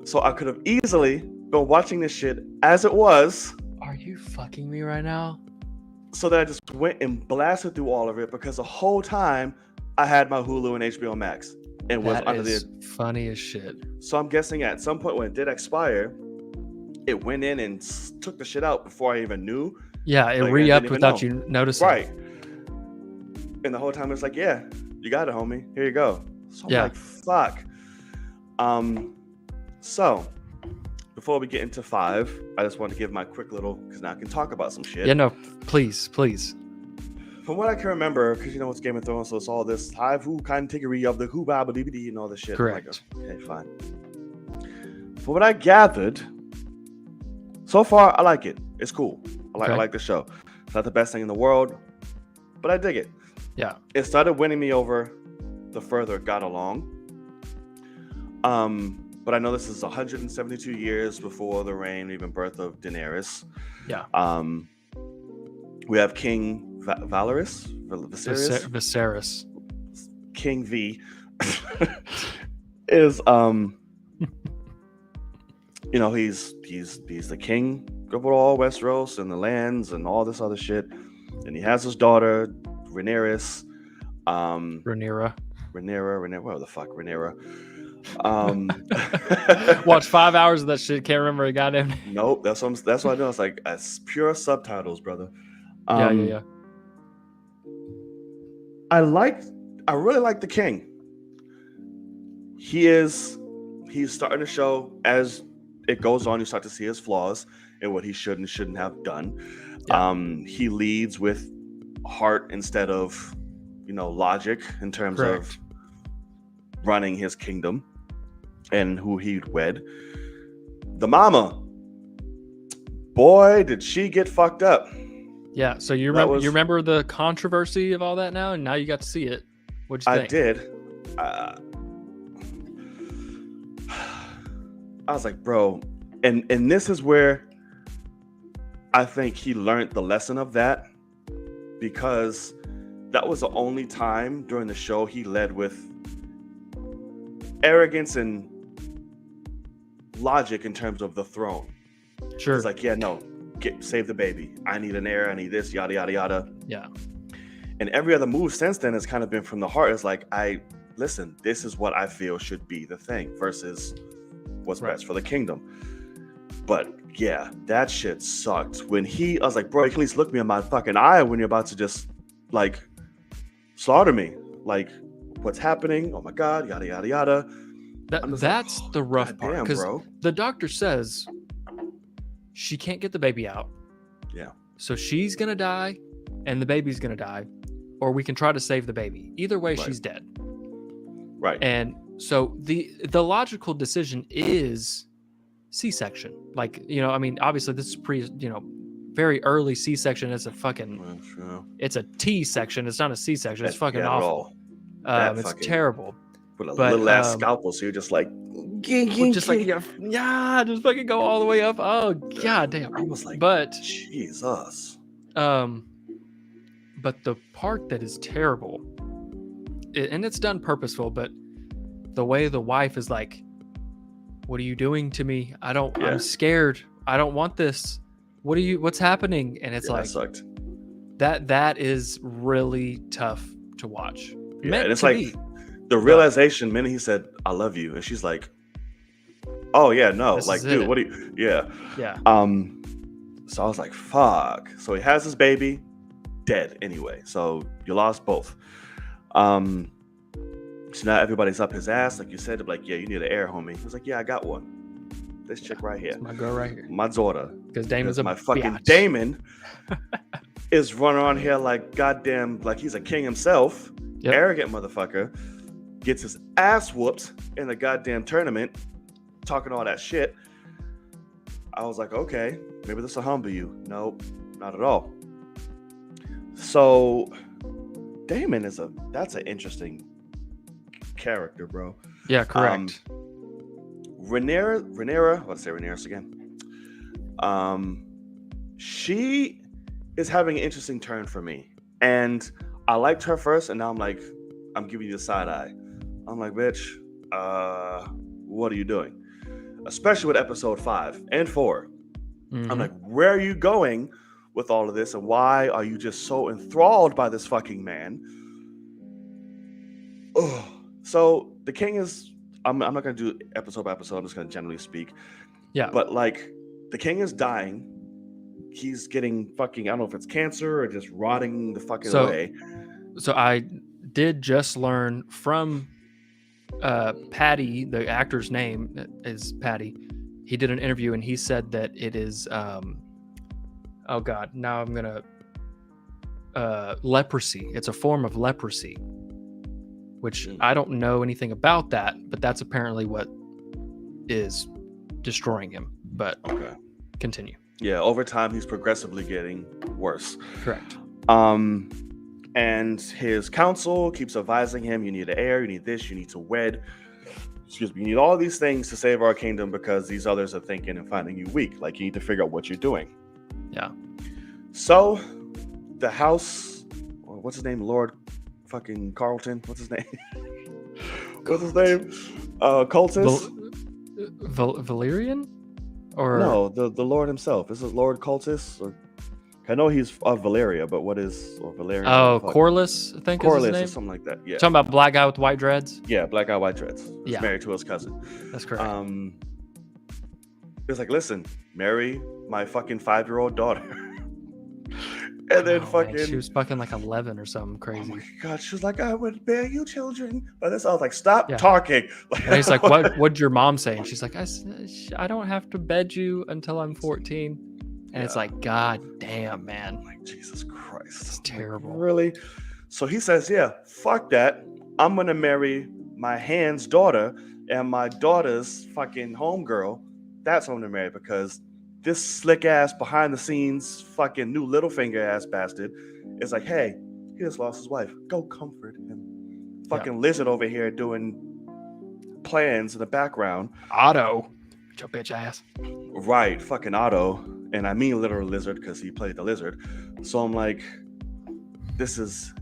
So I could have easily been watching this shit as it was. Are you fucking me right now? So that I just went and blasted through all of it because the whole time I had my Hulu and HBO Max and was That under is the. funny as shit. So I'm guessing at some point when it did expire, it went in and took the shit out before I even knew. Yeah, it Like, I re-upped didn't even without know. you noticing. Right. And the whole time it's like, yeah, you got it, homie. Here you go. So I'm Yeah. like, fuck. So before we get into 5, I just want to give my quick little, because now I can talk about some shit. Yeah, no, please. From what I can remember, because you know it's Game of Thrones, so it's all this hive who category of the who babadibidi and all this shit. Correct. I'm like, okay, fine. From what I gathered, so far I like it. It's cool. I Okay. like the show. It's not the best thing in the world, but I dig it. Yeah. It started winning me over the further it got along. But I know this is 172 years before the reign, even birth of Daenerys. Yeah. We have King Viserys. Viserys. King V is you know, he's the king of all Westeros and the lands and all this other shit. And he has his daughter Rhaenyra. Rhaenyra. Where the fuck Rhaenyra? Watch 5 hours of that shit. Can't remember a goddamn name. Nope, that's what I know. It's like it's pure subtitles, brother. Yeah. I really like the king. He's starting to show as it goes on. You start to see his flaws and what he should and shouldn't have done. Yeah. He leads with heart instead of, logic in terms of running his kingdom and who he'd wed. The mama, boy, did she get fucked up. Yeah. So you remember the controversy of all that now, and now you got to see it. What'd you think? I did. I was like, bro, and this is where I think he learned the lesson of that, because that was the only time during the show he led with arrogance and logic in terms of the throne. Sure. It's like, yeah, no, save the baby. I need an heir. I need this, yada, yada, yada. Yeah. And every other move since then has kind of been from the heart. It's like, listen, this is what I feel should be the thing versus what's best for the kingdom. But yeah, that shit sucked. When I was like, bro, you can at least look me in my fucking eye when you're about to just like slaughter me. Like, what's happening? Oh my God, yada, yada, yada. That's the rough part. Because bro. the doctor says she can't get the baby out. Yeah. So she's going to die and the baby's going to die. Or we can try to save the baby. Either way, she's dead. Right. And so the logical decision is C-section. Like, obviously this is very early C-section. It's a fucking, it's a T-section. It's not a C-section. It's fucking awful. It's terrible. With a little ass scalpel, so you're just like, just fucking go all the way up. Oh God damn. I was like, but Jesus. But the part that is terrible, and it's done purposeful, but the way the wife is like, what are you doing to me? I'm scared. I don't want this. What's happening? And it's like, that sucked. That is really tough to watch. Yeah, and it's like the realization minute he said, I love you. And she's like, oh yeah, no. Like, dude, what do you, yeah. So I was like, fuck. So he has his baby dead anyway. So you lost both. So now everybody's up his ass, like you said. They're like, yeah, you need an heir, homie. He was like, yeah, I got one. This chick right here, It's my girl right here. my daughter. Because Damon's a My fucking biatch. Damon is running around here like goddamn, like he's a king himself. Yep. Arrogant motherfucker. Gets his ass whooped in the goddamn tournament, talking all that shit. I was like, okay, maybe this will humble you. Nope, not at all. So Damon that's an interesting character, bro. Yeah, correct. Rhaenyra, let's say Rhaenyra again. She is having an interesting turn for me. And I liked her first, and now I'm giving you the side eye. I'm like, bitch, what are you doing? Especially with episode 5 and 4. Mhm. I'm like, where are you going with all of this? And why are you just so enthralled by this fucking man? Ugh. So the king is, I'm not going to do episode by episode. I'm just going to generally speak. Yeah. But like, the king is dying. He's getting fucking, I don't know if it's cancer or just rotting the fucking away. So I did just learn from Patty, the actor's name is Patty. He did an interview and he said that it is, oh God, now I'm going to, leprosy. It's a form of leprosy, which I don't know anything about that, but that's apparently what is destroying him. But Okay. Continue. Yeah, over time, he's progressively getting worse. Correct. And his council keeps advising him, you need an heir, you need this, you need to wed. Excuse me, you need all these things to save our kingdom because these others are thinking and finding you weak. Like, you need to figure out what you're doing. Yeah. So, the house, or what's his name? Lord fucking Carlton? What's his name? What's his name? Cultus? Valerian? Or No, the Lord himself. Is it Lord Cultus? Or I know he's of Valeria, but what is Valerian? Oh, Corlys, I think is his Corlys name. or something like that. Yeah. Talking about black guy with white dreads. Yeah, black guy, white dreads. He's Yeah. married to his cousin. That's correct. It's like, listen, marry my fucking 5-year-old daughter. And then fucking, she was fucking like 11 or something crazy. oh my god, she was like, I would bear you children. But this, I was like, stop Yeah. talking. And he's like, what'd your mom say? And she's like, I don't have to bed you until I'm 14. And it's Yeah. like, God damn, man. I'm like, Jesus Christ. It's terrible. Really? So he says, yeah, fuck that. I'm going to marry my hand's daughter, and my daughter's fucking homegirl. That's who I'm going to marry, because this slick ass behind the scenes fucking new Littlefinger ass bastard is like, hey, he just lost his wife. Go comfort him. Fucking Lizard over here doing plans in the background. Otto, your bitch ass. Right, fucking Otto. And I mean literal Lizard because he played the lizard. So I'm like, this is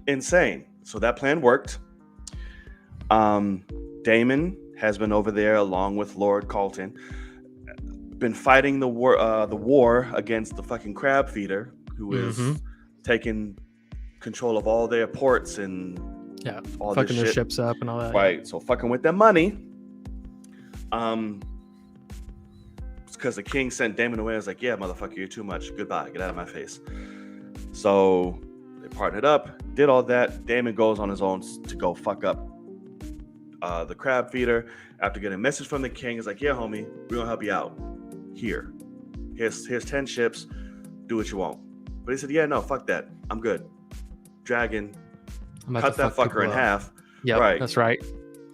insane. So that plan worked. Daemon has been over there along with Lord Carlton, been fighting the war against the fucking crab feeder, who is taking control of all their ports and all fucking this their shit. ships up and all that. Right, so fucking with their money. Because the king sent Daemon away. I was like, yeah, motherfucker, you're too much. Goodbye, get out of my face. So they partnered up, did all that. Daemon goes on his own to go fuck up the crab feeder. After getting a message from the king, he's like, yeah, homie, we're gonna help you out. Here's 10 ships, do what you want. But he said, yeah, no, fuck that, I'm good. Dragon, I'm about cut to that fuck fucker people in up. half. Yeah, Right. that's right.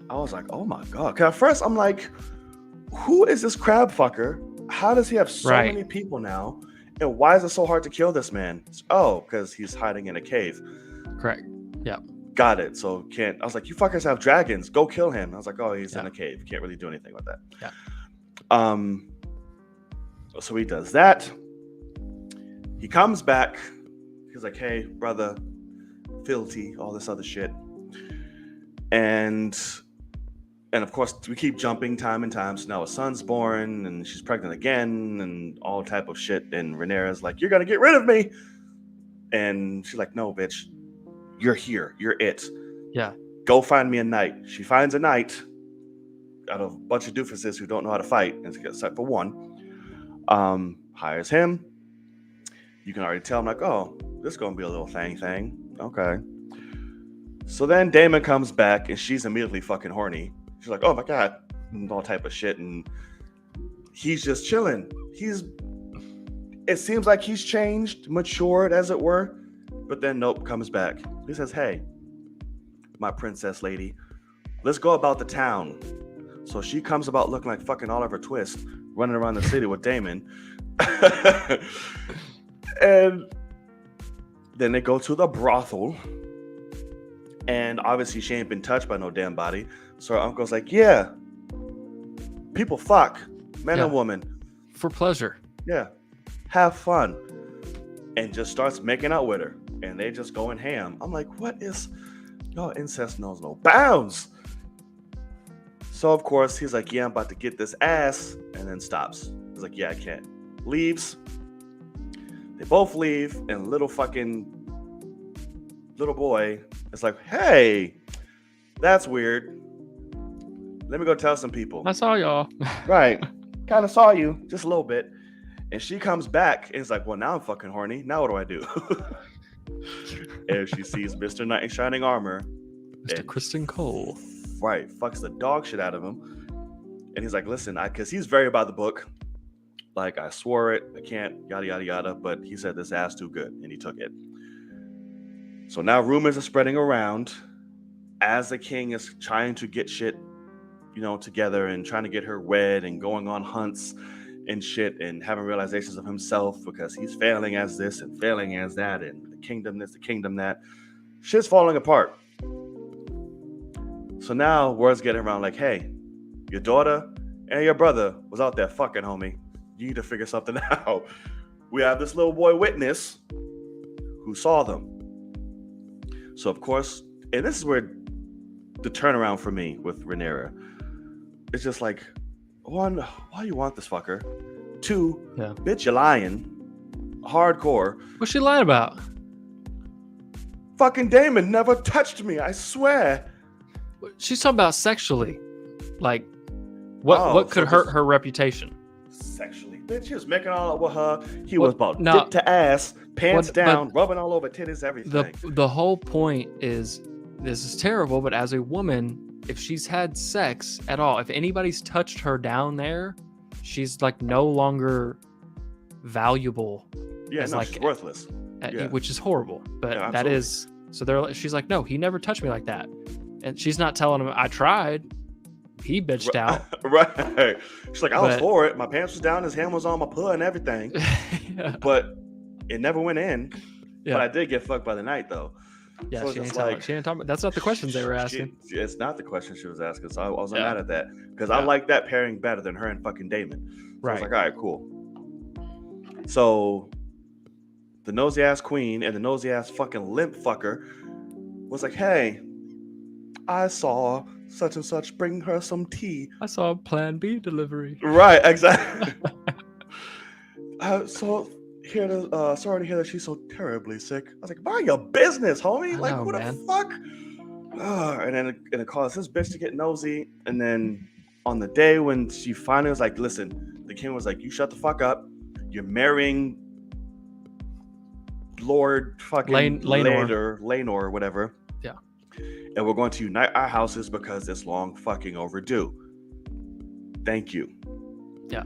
I was like, oh my god. 'Cause at first I'm like, who is this crab fucker? How does he have so Right. many people now? And why is it so hard to kill this man? Oh, because he's hiding in a cave. Correct. Got it. So can't. I was like, you fuckers have dragons. Go kill him. I was like, oh, he's in Yeah. a cave. Can't really do anything with that. Yeah. So he does that. He comes back. He's like, hey, brother, filthy, all this other shit. And of course, we keep jumping time and time. So now a son's born, and she's pregnant again, and all type of shit. And Rhaenyra's like, you're gonna get rid of me. And she's like, no, bitch. You're here. You're it. Yeah. Go find me a knight. She finds a knight out of a bunch of doofuses who don't know how to fight, except for one. Hires him. You can already tell, I'm like, oh, this is going to be a little thing. Okay. So then Damon comes back and she's immediately fucking horny. She's like, oh my God, and all type of shit. And he's just chilling. It seems like he's changed, matured as it were. But then nope, comes back. He says, hey, my princess lady, let's go about the town. So she comes about looking like fucking Oliver Twist, running around the city with Damon. And then they go to the brothel. And obviously she ain't been touched by no damn body. So her uncle's like, yeah, people fuck, man and woman. For pleasure. Yeah, have fun. And just starts making out with her. And they just going ham. I'm like, what is... Y'all incest knows no bounds. So, of course, he's like, yeah, I'm about to get this ass. And then stops. He's like, yeah, I can't. Leaves. They both leave. And little boy is like, hey, that's weird. Let me go tell some people. I saw y'all. Right. Kind of saw you. Just a little bit. And she comes back and is like, well, now I'm fucking horny. Now what do I do? And she sees Mr. Knight in shining armor. Mr. Kristen Cole. Right. Fucks the dog shit out of him. And he's like, listen, because he's very by the book. Like, I swore it. I can't, yada, yada, yada. But he said this ass too good. And he took it. So now rumors are spreading around as the king is trying to get shit, together and trying to get her wed and going on hunts and shit and having realizations of himself because he's failing as this and failing as that and the kingdom this, the kingdom that. Shit's falling apart. So now word's getting around like, hey, your daughter and your brother was out there fucking, homie. You need to figure something out. We have this little boy witness who saw them. So, of course, and this is where the turnaround for me with Rhaenyra. It's just like, one, why you want this fucker? Two, bitch, you lying. Hardcore. What's she lying about? Fucking Damon never touched me, I swear. She's talking about sexually. Like, what could hurt her reputation? Sexually? Bitch, he was making all up with her. He was about dick to ass, pants down, rubbing all over titties, everything. The whole point is, this is terrible, but as a woman, if she's had sex at all, if anybody's touched her down there, she's like no longer valuable. Yeah, no, she's worthless. Which is horrible. But that is, so she's like, no, he never touched me like that. And she's not telling him, I tried. He bitched out. Right. She's like, I was for it. My pants was down, his hand was on my puss and everything. Yeah. But it never went in. Yeah. But I did get fucked by the night, though. Yeah, so she ain't talking about. That's not the questions they were asking. It's not the question she was asking, so I wasn't mad at that. Because I like that pairing better than her and fucking Damon. So I was like, all right, cool. So the nosy ass queen and the nosy ass fucking limp fucker was like, hey, I saw such and such bring her some tea. I saw a Plan B delivery. Right, exactly. So sorry to hear that she's so terribly sick. I was like, mind your business, homie. Like, what the fuck? And then it caused this bitch to get nosy. And then on the day when she finally was like, listen, the king was like, you shut the fuck up. You're marrying Lord fucking Laenor or whatever. Yeah. And we're going to unite our houses because it's long fucking overdue. Thank you. Yeah.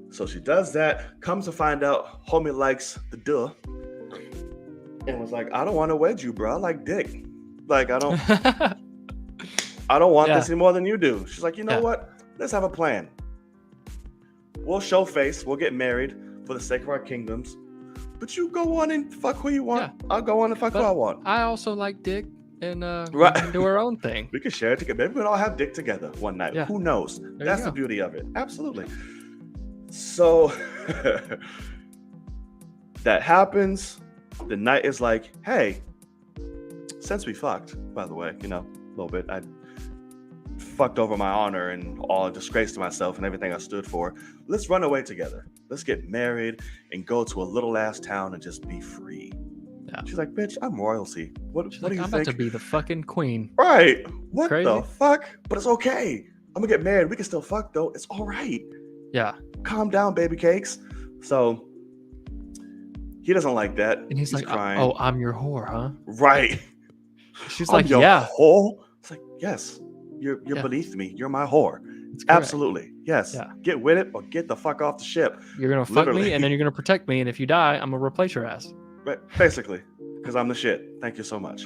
So she does that, comes to find out homie likes the duh. And was like, I don't want to wed you, bro. I like dick. Like, I don't want this any more than you do. She's like, you know what? Let's have a plan. We'll show face. We'll get married for the sake of our kingdoms. But you go on and fuck who you want. Yeah. I'll go on and fuck who I want. I also like dick and we can do our own thing. We can share it together. Maybe we can all have dick together one night. Yeah. Who knows? That's the beauty of it. Absolutely. So that happens. The knight is like, hey, since we fucked, by the way, a little bit, I fucked over my honor and all disgrace to myself and everything I stood for. Let's run away together. Let's get married and go to a little ass town and just be free. Yeah. She's like, bitch, I'm royalty. What do you think? I'm about to be the fucking queen. Right. What the fuck? But it's okay. I'm gonna get married. We can still fuck though. It's all right. Yeah. Calm down, baby cakes. So he doesn't like that. And he's like, crying. oh, I'm your whore, huh? Right. She's I'm like, your yeah, whore. It's like, yes, you're Yeah. beneath me. You're my whore. it's correct. Absolutely. Yes. Yeah. Get with it or get the fuck off the ship. You're gonna fuck Literally. me, and then you're gonna protect me, and if you die, I'm gonna replace your ass. Right, basically, because I'm the shit. Thank you so much.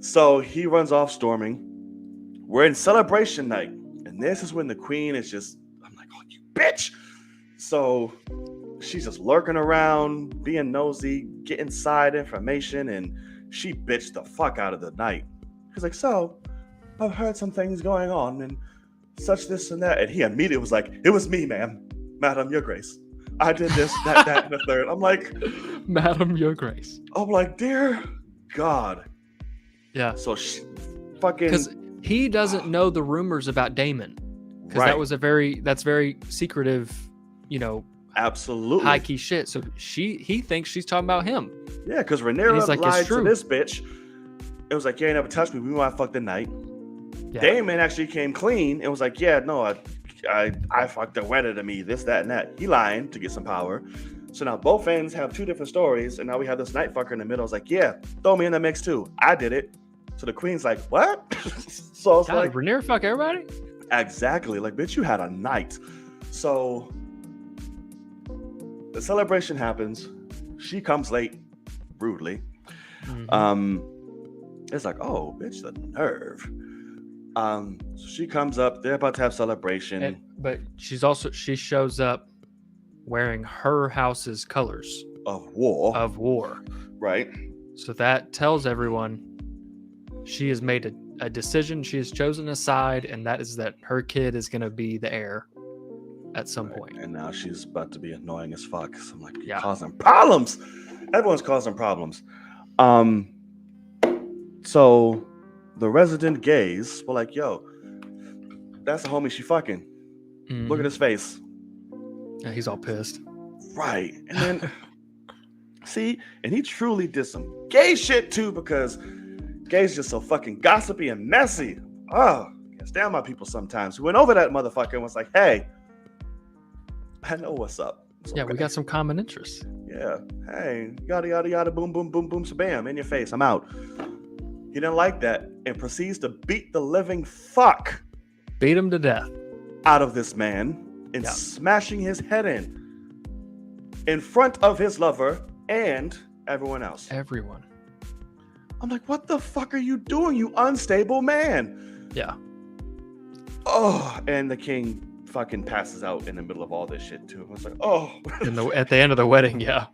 So he runs off storming. We're in celebration night, and this is when the queen is just, I'm like, oh, you bitch. So she's just lurking around, being nosy, getting side information, and she bitched the fuck out of the knight. He's like, so I've heard some things going on, and such this and that. And he immediately was like, it was me, ma'am, madam, your grace. I did this, that, and the third. I'm like, Madam, your grace. I'm like, dear God. Yeah. So she fucking, Because he doesn't know the rumors about Damon. Because right. that's very secretive, Absolutely. high key shit. So he thinks she's talking about him. Yeah, because Rhaenyra like, lied it's to true. this bitch. It was like, you ain't never touched me. We want to fuck the night. Yeah. Damon actually came clean and was like, yeah, no, I fucked her, wedded to me, this, that, and that. He lying to get some power. So now both ends have two different stories, and now we have this night fucker in the middle. It's like, yeah, throw me in the mix too. I did it. So the queen's like, what? So it's God, like, Rhaenyra fuck everybody? exactly. Like, bitch, you had a night. So the celebration happens. She comes late, rudely. It's like, oh, bitch, the nerve. So she comes up. They're about to have celebration. But she shows up wearing her house's colors of war. Right. So that tells everyone she has made a decision. She has chosen a side, and that is that her kid is going to be the heir at some point. And now she's about to be annoying as fuck. So I'm like, you're Yeah. causing problems. Everyone's causing problems. So the resident gays were like, yo, that's the homie she fucking. Look at his face. Yeah, he's all pissed. Right. And then see, and he truly did some gay shit too, because gay's just so fucking gossipy and messy. Oh, can't stand my people sometimes. He went over that motherfucker and was like, hey, I know what's up. Yeah, we got some common interests. Yeah. Hey, yada, yada, yada, boom, boom, boom, boom, bam, in your face. I'm out. He didn't like that and proceeds to beat the living fuck Beat him to death out of this man and smashing his head in front of his lover and everyone else. Everyone. I'm like, what the fuck are you doing, you unstable man? Yeah. Oh, and the king fucking passes out in the middle of all this shit too. I was like, oh. At the end of the wedding, yeah.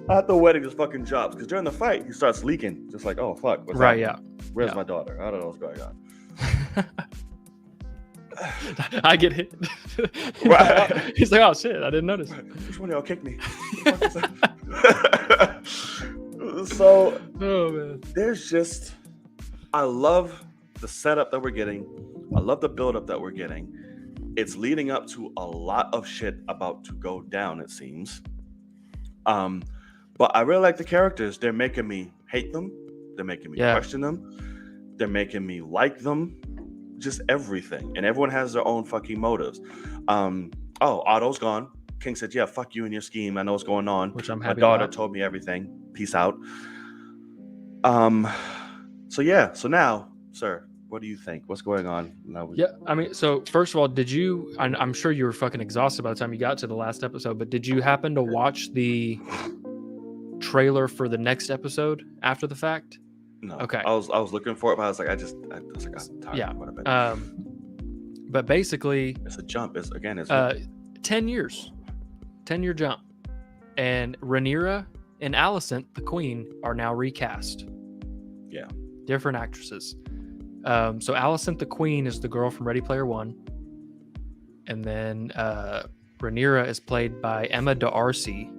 At the wedding, this fucking drops because during the fight he starts leaking, just like, oh fuck, what's right? happening? Yeah. Where's my daughter? I don't know what's going on. I get hit. Right. He's like, oh shit, I didn't notice. Which one of y'all kicked me? So, oh man, there's just, I love the setup that we're getting. I love the buildup that we're getting. It's leading up to a lot of shit about to go down, it seems. But I really like the characters. They're making me hate them. They're making me question them. They're making me like them. Just everything. And everyone has their own fucking motives. Otto's gone. King said, yeah, fuck you and your scheme. I know what's going on. Which I'm happy My daughter about. told me everything. Peace out. So now, sir, what do you think? What's going on? I mean, so first of all, I'm sure you were fucking exhausted by the time you got to the last episode, but did you happen to watch the trailer for the next episode after the fact? No. Okay. I was looking for it, but I was like, I'm tired. Yeah. Whatever. But basically, it's a jump. It's 10 years, 10-year jump, and Rhaenyra and Alicent, the queen, are now recast. Yeah. Different actresses. So Alicent, the queen, is the girl from Ready Player One, and then Rhaenyra is played by Emma D'Arcy.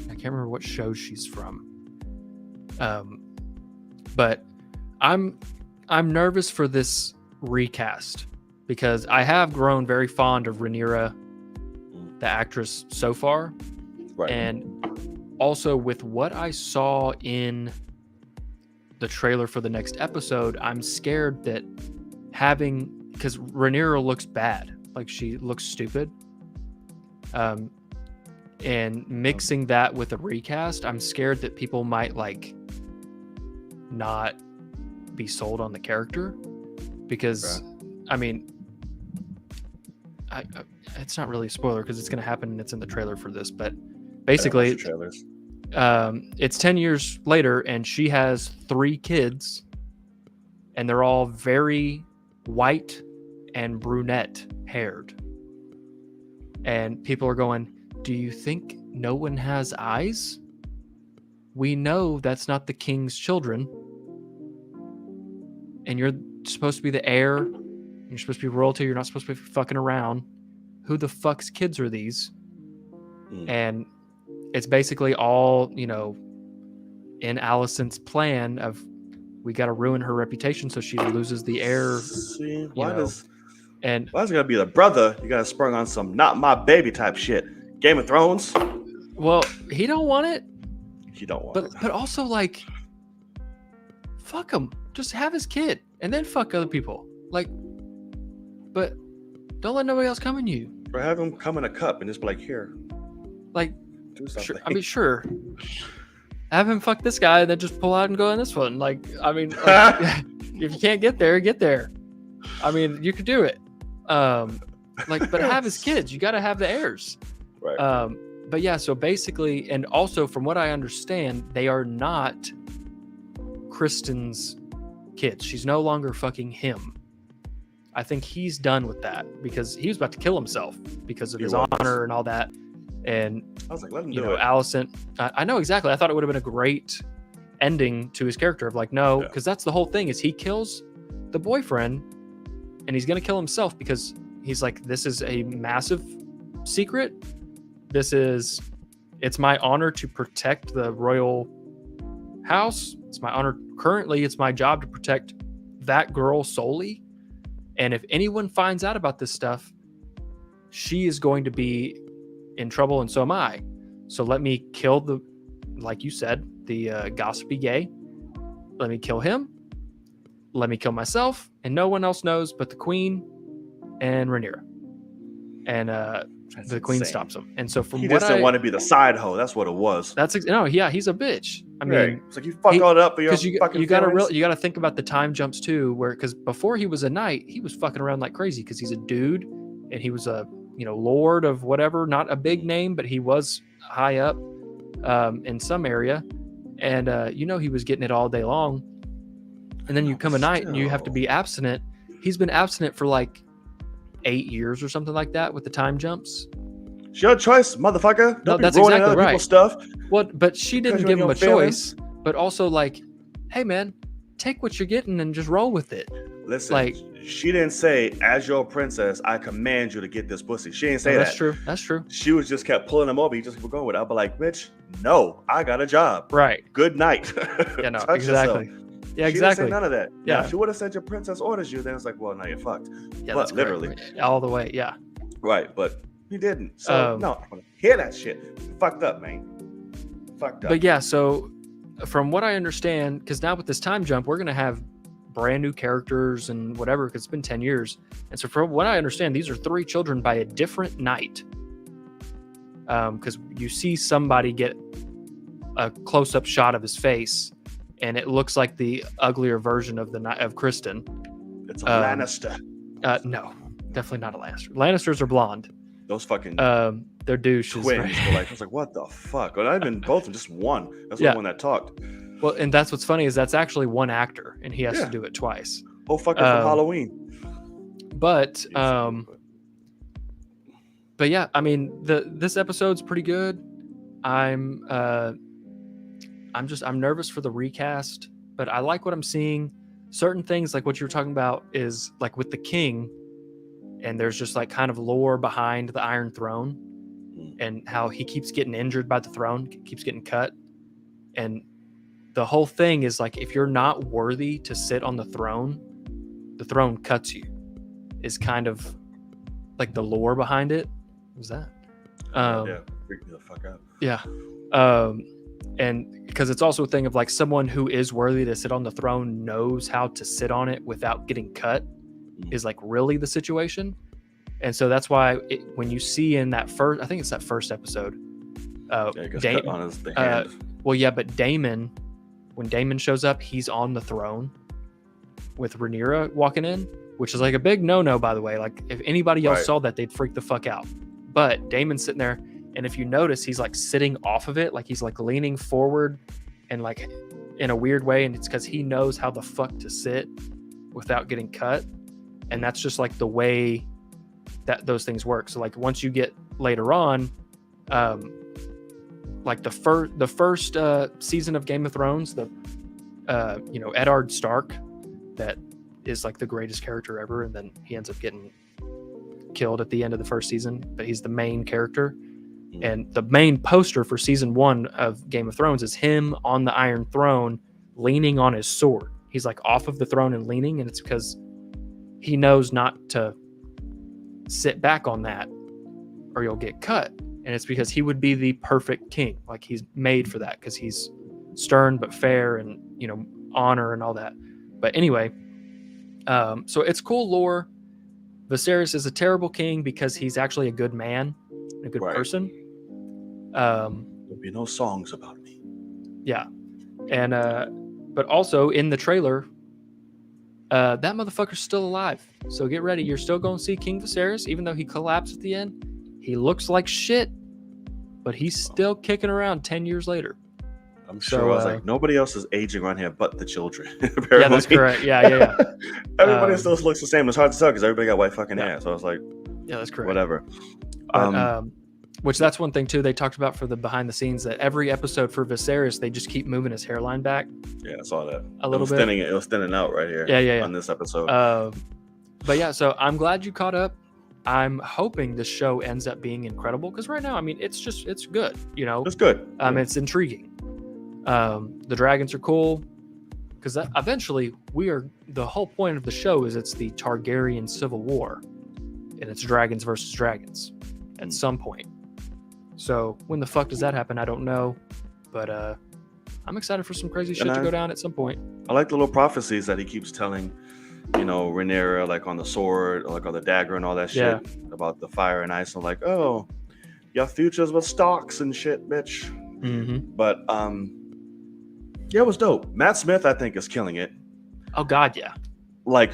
I can't remember what show she's from. But I'm nervous for this recast because I have grown very fond of Rhaenyra, the actress, so far. Right. And also with what I saw in the trailer for the next episode, I'm scared that because Rhaenyra looks bad, like she looks stupid. And mixing that with a recast, I'm scared that people might not be sold on the character because, I mean, it's not really a spoiler because it's going to happen and it's in the trailer for this, but basically trailers. It's 10 years later and she has 3 kids and they're all very white and brunette haired. And people are going, do you think no one has eyes? We know that's not the king's children. And you're supposed to be the heir. You're supposed to be royalty. You're not supposed to be fucking around. Who the fuck's kids are these? And it's basically all, you know, in Alicent's plan of we got to ruin her reputation so she loses the heir. See, why does it gotta be the brother? You gotta sprung on some not my baby type shit. Game of Thrones. Well, he don't want it. He don't want it. But also like, fuck him. Just have his kid and then fuck other people. Like, but don't let nobody else come in you. Or have him come in a cup and just be like, here. Like, do something. Sure, I mean, sure. Have him fuck this guy and then just pull out and go in this one. Like, I mean, like, if you can't get there, get there. I mean, you could do it. Like, but have his kids. You got to have the heirs. Right. But yeah, so basically, and also from what I understand, they are not Kristen's kids. She's no longer fucking him. I think he's done with that because he was about to kill himself because of his honor and all that. And I was like, let him you do know, it. Alicent, I know exactly. I thought it would have been a great ending to his character of like, no, because that's the whole thing is he kills the boyfriend and he's going to kill himself because he's like, this is a massive secret. It's my honor to protect the royal house. It's my honor. Currently, it's my job to protect that girl solely. And if anyone finds out about this stuff, she is going to be in trouble, and so am I. So let me kill the, like you said, the gossipy gay. Let me kill him. Let me kill myself, and no one else knows but the queen and Rhaenyra. And the queen stops him. And so from he what just didn't want to be the side hoe. That's what it was. Yeah, he's a bitch. I mean, it's like you fuck all up because you got to think about the time jumps too, where because before he was a knight, he was fucking around like crazy because he's a dude and he was a lord of whatever, not a big name, but he was high up in some area, and he was getting it all day long. And then you come a night and you have to be abstinent. He's been abstinent for like 8 years or something like that with the time jumps. It's your choice, motherfucker. Don't that's be ruining exactly other right. people's stuff. What? But she didn't give him a choice. But also like, hey man, take what you're getting and just roll with it. Listen, like, she didn't say, as your princess, I command you to get this pussy. She didn't say that. That's true. She was just kept pulling him over. He just kept going with it. I'll be like, bitch, no, I got a job. Right. Good night. Yeah, no, Touch exactly. yourself. Yeah, she exactly. didn't say none of that. Yeah. Now, if she would have said your princess orders you, then it's like, well, now you're fucked. Yeah, but that's literally. correct. All the way, yeah. Right, but he didn't. So, no, I want to hear that shit. Fucked up, man. Fucked up. But yeah, so from what I understand, because now with this time jump, we're going to have brand new characters and whatever, because it's been 10 years. And so from what I understand, these are 3 children by a different knight. Because you see somebody get a close-up shot of his face, and it looks like the uglier version of Kristen. It's a Lannister. No, definitely not a Lannister. Lannisters are blonde. Those fucking they're douches. twins. Right? Were like, I was like, what the fuck? Well, not even both of them, just one. That's the one that talked. Well, and that's what's funny is that's actually one actor, and he has to do it twice. Oh, fucker from Halloween. But yeah, I mean, this episode's pretty good. I'm nervous for the recast, but I like what I'm seeing. Certain things like what you were talking about is like with the king, and there's just like kind of lore behind the Iron Throne and how he keeps getting injured by the throne, keeps getting cut. And the whole thing is like, if you're not worthy to sit on the throne cuts you, is kind of like the lore behind it. What was that? Yeah, freak me the fuck out. Yeah. And because it's also a thing of like someone who is worthy to sit on the throne knows how to sit on it without getting cut is like really the situation. And so that's why when you see in that first, I think it's that first episode, cut on his hand. Well, yeah, but Daemon when Daemon shows up, he's on the throne with Rhaenyra walking in, which is like a big no-no, by the way. Like, if anybody else Right. saw that, they'd freak the fuck out. But Daemon's sitting there, and if you notice, he's like sitting off of it, like he's like leaning forward and like in a weird way, and it's because he knows how the fuck to sit without getting cut. And that's just like the way that those things work. So like once you get later on, like the first season of Game of Thrones, the Eddard Stark, that is like the greatest character ever, and then he ends up getting killed at the end of the first season, but he's the main character. And the main poster for season 1 of Game of Thrones is him on the Iron Throne leaning on his sword. He's like off of the throne and leaning, and it's because he knows not to sit back on that or you'll get cut. And it's because he would be the perfect king. Like, he's made for that because he's stern but fair, and honor and all that. But anyway, so it's cool lore. Viserys is a terrible king because he's actually a good man, a good Right. person. There'll be no songs about me. Yeah. And but also in the trailer, that motherfucker's still alive. So get ready. You're still going to see King Viserys, even though he collapsed at the end. He looks like shit, but he's still kicking around 10 years later. I'm sure. So, I was like, nobody else is aging around here but the children. Yeah, that's correct. Yeah. Everybody still looks the same. It's hard to tell because everybody got white fucking Yeah. hair. So I was like, Yeah, that's correct. whatever. But, which that's one thing too they talked about for the behind the scenes, that every episode for Viserys they just keep moving his hairline back Yeah, I saw that. a little it was bit. Thinning, it was thinning out right here. Yeah. On this episode. But yeah, so I'm glad you caught up. I'm hoping this show ends up being incredible, because right now, I mean, it's good. It's good. It's intriguing. The dragons are cool, because eventually the whole point of the show is it's the Targaryen civil war, and it's dragons versus dragons at some point. So when the fuck does that happen? I don't know, but I'm excited for some crazy shit to go down at some point. I like the little prophecies that he keeps telling, Rhaenyra, like on the sword, like on the dagger and all that shit about the fire and ice. I'm like, oh, your future's with stalks and shit, bitch. Mm-hmm. But yeah, it was dope. Matt Smith, I think, is killing it. Oh God, yeah. Like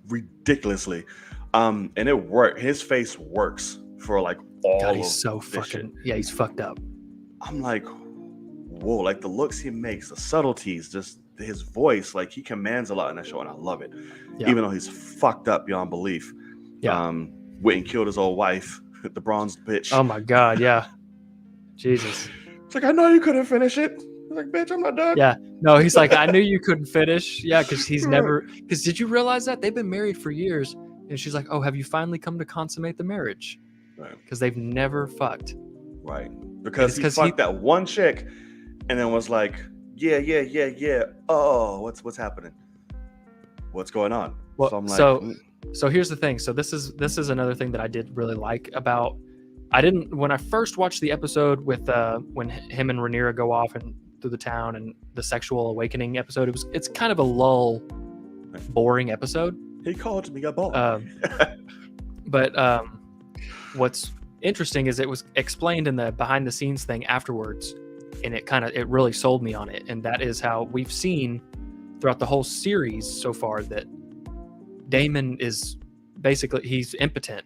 ridiculously. And it worked. His face works for like all God, of he's so this fucking shit. yeah. He's fucked up. I'm like, whoa, like the looks he makes, the subtleties, just his voice, like he commands a lot in that show, and I love it. Yeah. Even though he's fucked up beyond belief. Yeah. Went and killed his old wife, the bronzed bitch. Oh my God, yeah. Jesus. It's like, I know you couldn't finish it. It's like, bitch, I'm not done. Yeah. No, he's like, I knew you couldn't finish. Yeah, because because did you realize that? They've been married for years. And she's like, oh, have you finally come to consummate the marriage? Right. Because they've never fucked. Right. Because he 'cause fucked that one chick and then was like, yeah. Oh, what's happening? What's going on? Well, So I'm like, so here's the thing. So this is another thing that I did really like about. When I first watched the episode with when him and Rhaenyra go off and through the town and the sexual awakening episode, it's kind of a lull, boring episode. he called me a boy. But what's interesting is it was explained in the behind the scenes thing afterwards, and it really sold me on it. And that is how we've seen throughout the whole series so far that Daemon is basically, he's impotent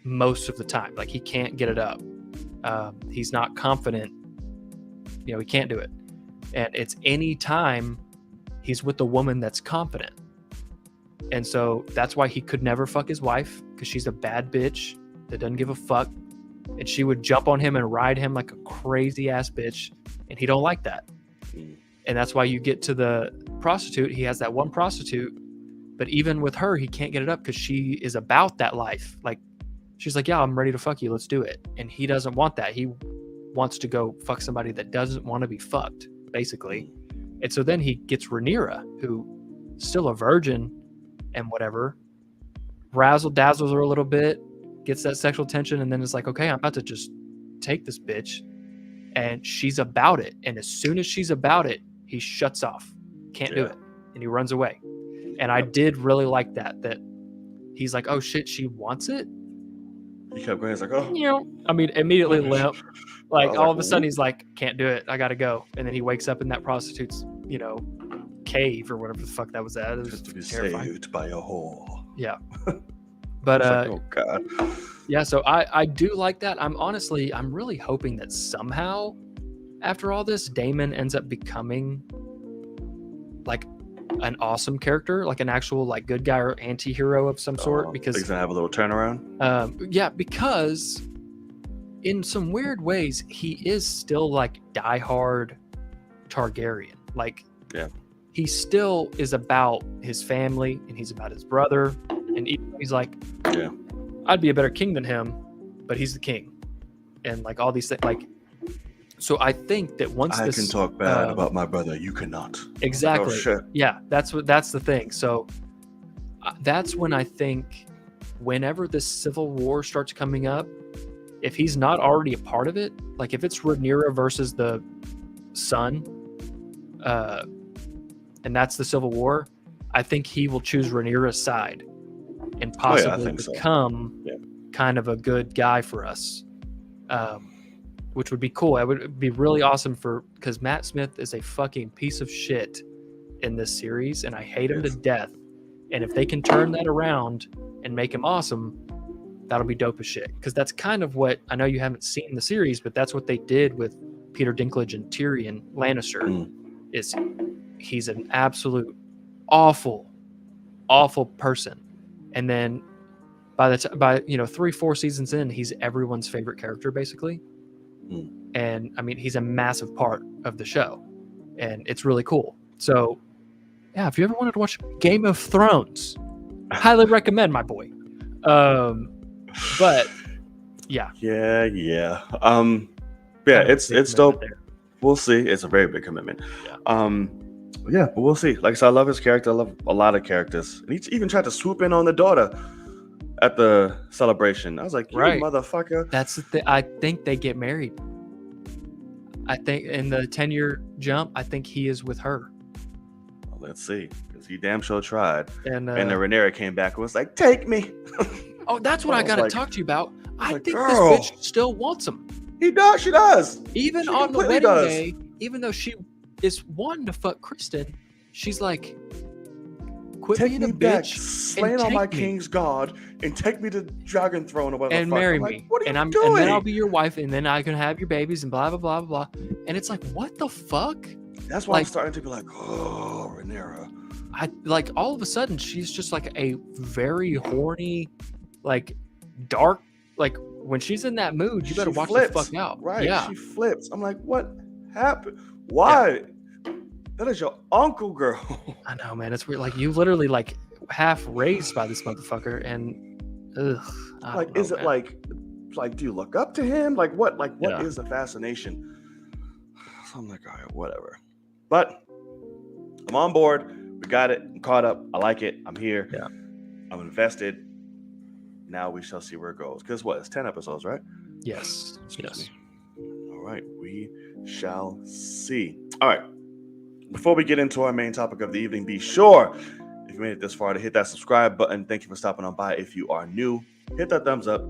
most of the time. Like, he can't get it up. He's not confident. He can't do it. And it's any time he's with a woman that's confident. And so that's why he could never fuck his wife, because she's a bad bitch that doesn't give a fuck. And she would jump on him and ride him like a crazy ass bitch. And he don't like that. And that's why you get to the prostitute. He has that one prostitute, but even with her, he can't get it up because she is about that life. Like, she's like, yeah, I'm ready to fuck you. Let's do it. And he doesn't want that. He wants to go fuck somebody that doesn't want to be fucked, basically. And so then he gets Rhaenyra, who still a virgin and whatever, razzle dazzles her a little bit, gets that sexual tension, and then it's like, okay, I'm about to just take this bitch. And she's about it. And as soon as she's about it, he shuts off. Can't do it. And he runs away. And I did really like that he's like, oh shit, she wants it? He kept going. He's like, oh. I mean, immediately limp. Like, was all like, of a sudden, he's like, can't do it. I got to go. And then he wakes up in that prostitute's cave or whatever the fuck that was at. It was Just to be terrifying. saved by a whore. Yeah. But It's like, oh god. yeah, so I do like that. I'm really hoping that somehow after all this, Damon ends up becoming like an awesome character, like an actual like good guy or anti-hero of some sort, because he's gonna have a little turnaround. yeah, because in some weird ways he is still like diehard Targaryen. Like, yeah, he still is about his family and he's about his brother, and he's like, yeah, I'd be a better king than him, but he's the king, and like all these things. Like, so I think that once I can talk bad about my brother, you cannot. Exactly. Oh, shit. Yeah, that's the thing. So that's when I think, whenever this civil war starts coming up, if he's not already a part of it, like if it's Rhaenyra versus the Sun, and that's the civil war, I think he will choose Rhaenyra's side and possibly become kind of a good guy for us, which would be cool. It would be really awesome because Matt Smith is a fucking piece of shit in this series, and I hate him to death. And if they can turn that around and make him awesome, that'll be dope as shit. Because that's kind of what, I know you haven't seen the series, but that's what they did with Peter Dinklage and Tyrion Lannister. Is he's an absolute awful person, and then by 3-4 seasons in, he's everyone's favorite character basically. And I mean, he's a massive part of the show, and it's really cool. So yeah, if you ever wanted to watch Game of Thrones, highly recommend, my boy. But yeah, it's dope there. We'll see. It's a very big commitment. But we'll see. Like I said, I love his character. I love a lot of characters. And he even tried to swoop in on the daughter at the celebration. I was like, you motherfucker. That's the thing. I think they get married. I think in the 10-year jump, I think he is with her. Well, let's see. Because he damn sure tried. And then Rhaenyra came back and was like, take me. Oh, that's what I got to talk to you about. I think this bitch still wants him. She does. Even on the wedding day, even though she is wanting to fuck Kristen, she's like, quit being a bitch, slain on my king's god, and take me to Dragon Throne or whatever. And marry me. Like, what are you doing? And then I'll be your wife, and then I can have your babies, and blah blah blah blah blah. And it's like, what the fuck? That's why I'm starting to be like, oh, Rhaenyra. I like all of a sudden she's just like a very horny, like dark, like when she's in that mood, you better watch the fuck out. Right? Yeah. She flips. I'm like, what happened? Why? Yeah. That is your uncle, girl. I know, man. It's weird. Like, you literally like half raised by this motherfucker, and is it like do you look up to him? Like what? Like what is the fascination? So I'm like, all right, whatever. But I'm on board. We got it. I'm caught up. I like it. I'm here. Yeah. I'm invested. Now we shall see where it goes. Because it's 10 episodes, right? Yes. Yes. All right. We shall see. All right. Before we get into our main topic of the evening, be sure, if you made it this far, to hit that subscribe button. Thank you for stopping on by. If you are new, hit that thumbs up.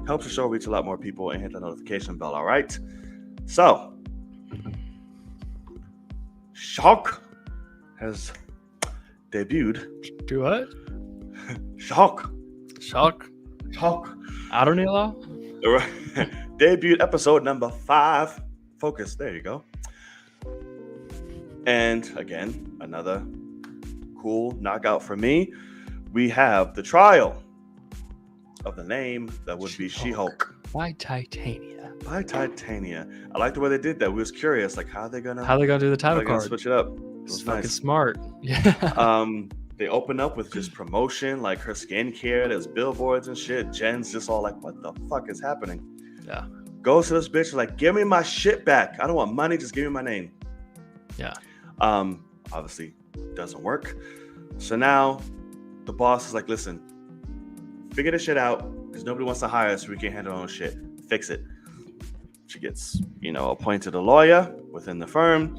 Helps the show reach a lot more people, and hit that notification bell. All right. So, She-Hulk has debuted. Do what? She-Hulk. I don't know. Debuted episode number 5. Focus. There you go. And again, another cool knockout for me. We have the trial of the name that would be She-Hulk. By Titania. I like the way they did that. We was curious, like how are they gonna do the title card? Switch it up. It's fucking smart. Yeah. They open up with just promotion, like her skincare. There's billboards and shit. Jen's just all like, "What the fuck is happening?" Yeah. Goes to this bitch like, "Give me my shit back. I don't want money. Just give me my name." Yeah. Obviously doesn't work. So now the boss is like, "Listen, figure this shit out because nobody wants to hire us. So we can't handle our own shit. Fix it." She gets, appointed a lawyer within the firm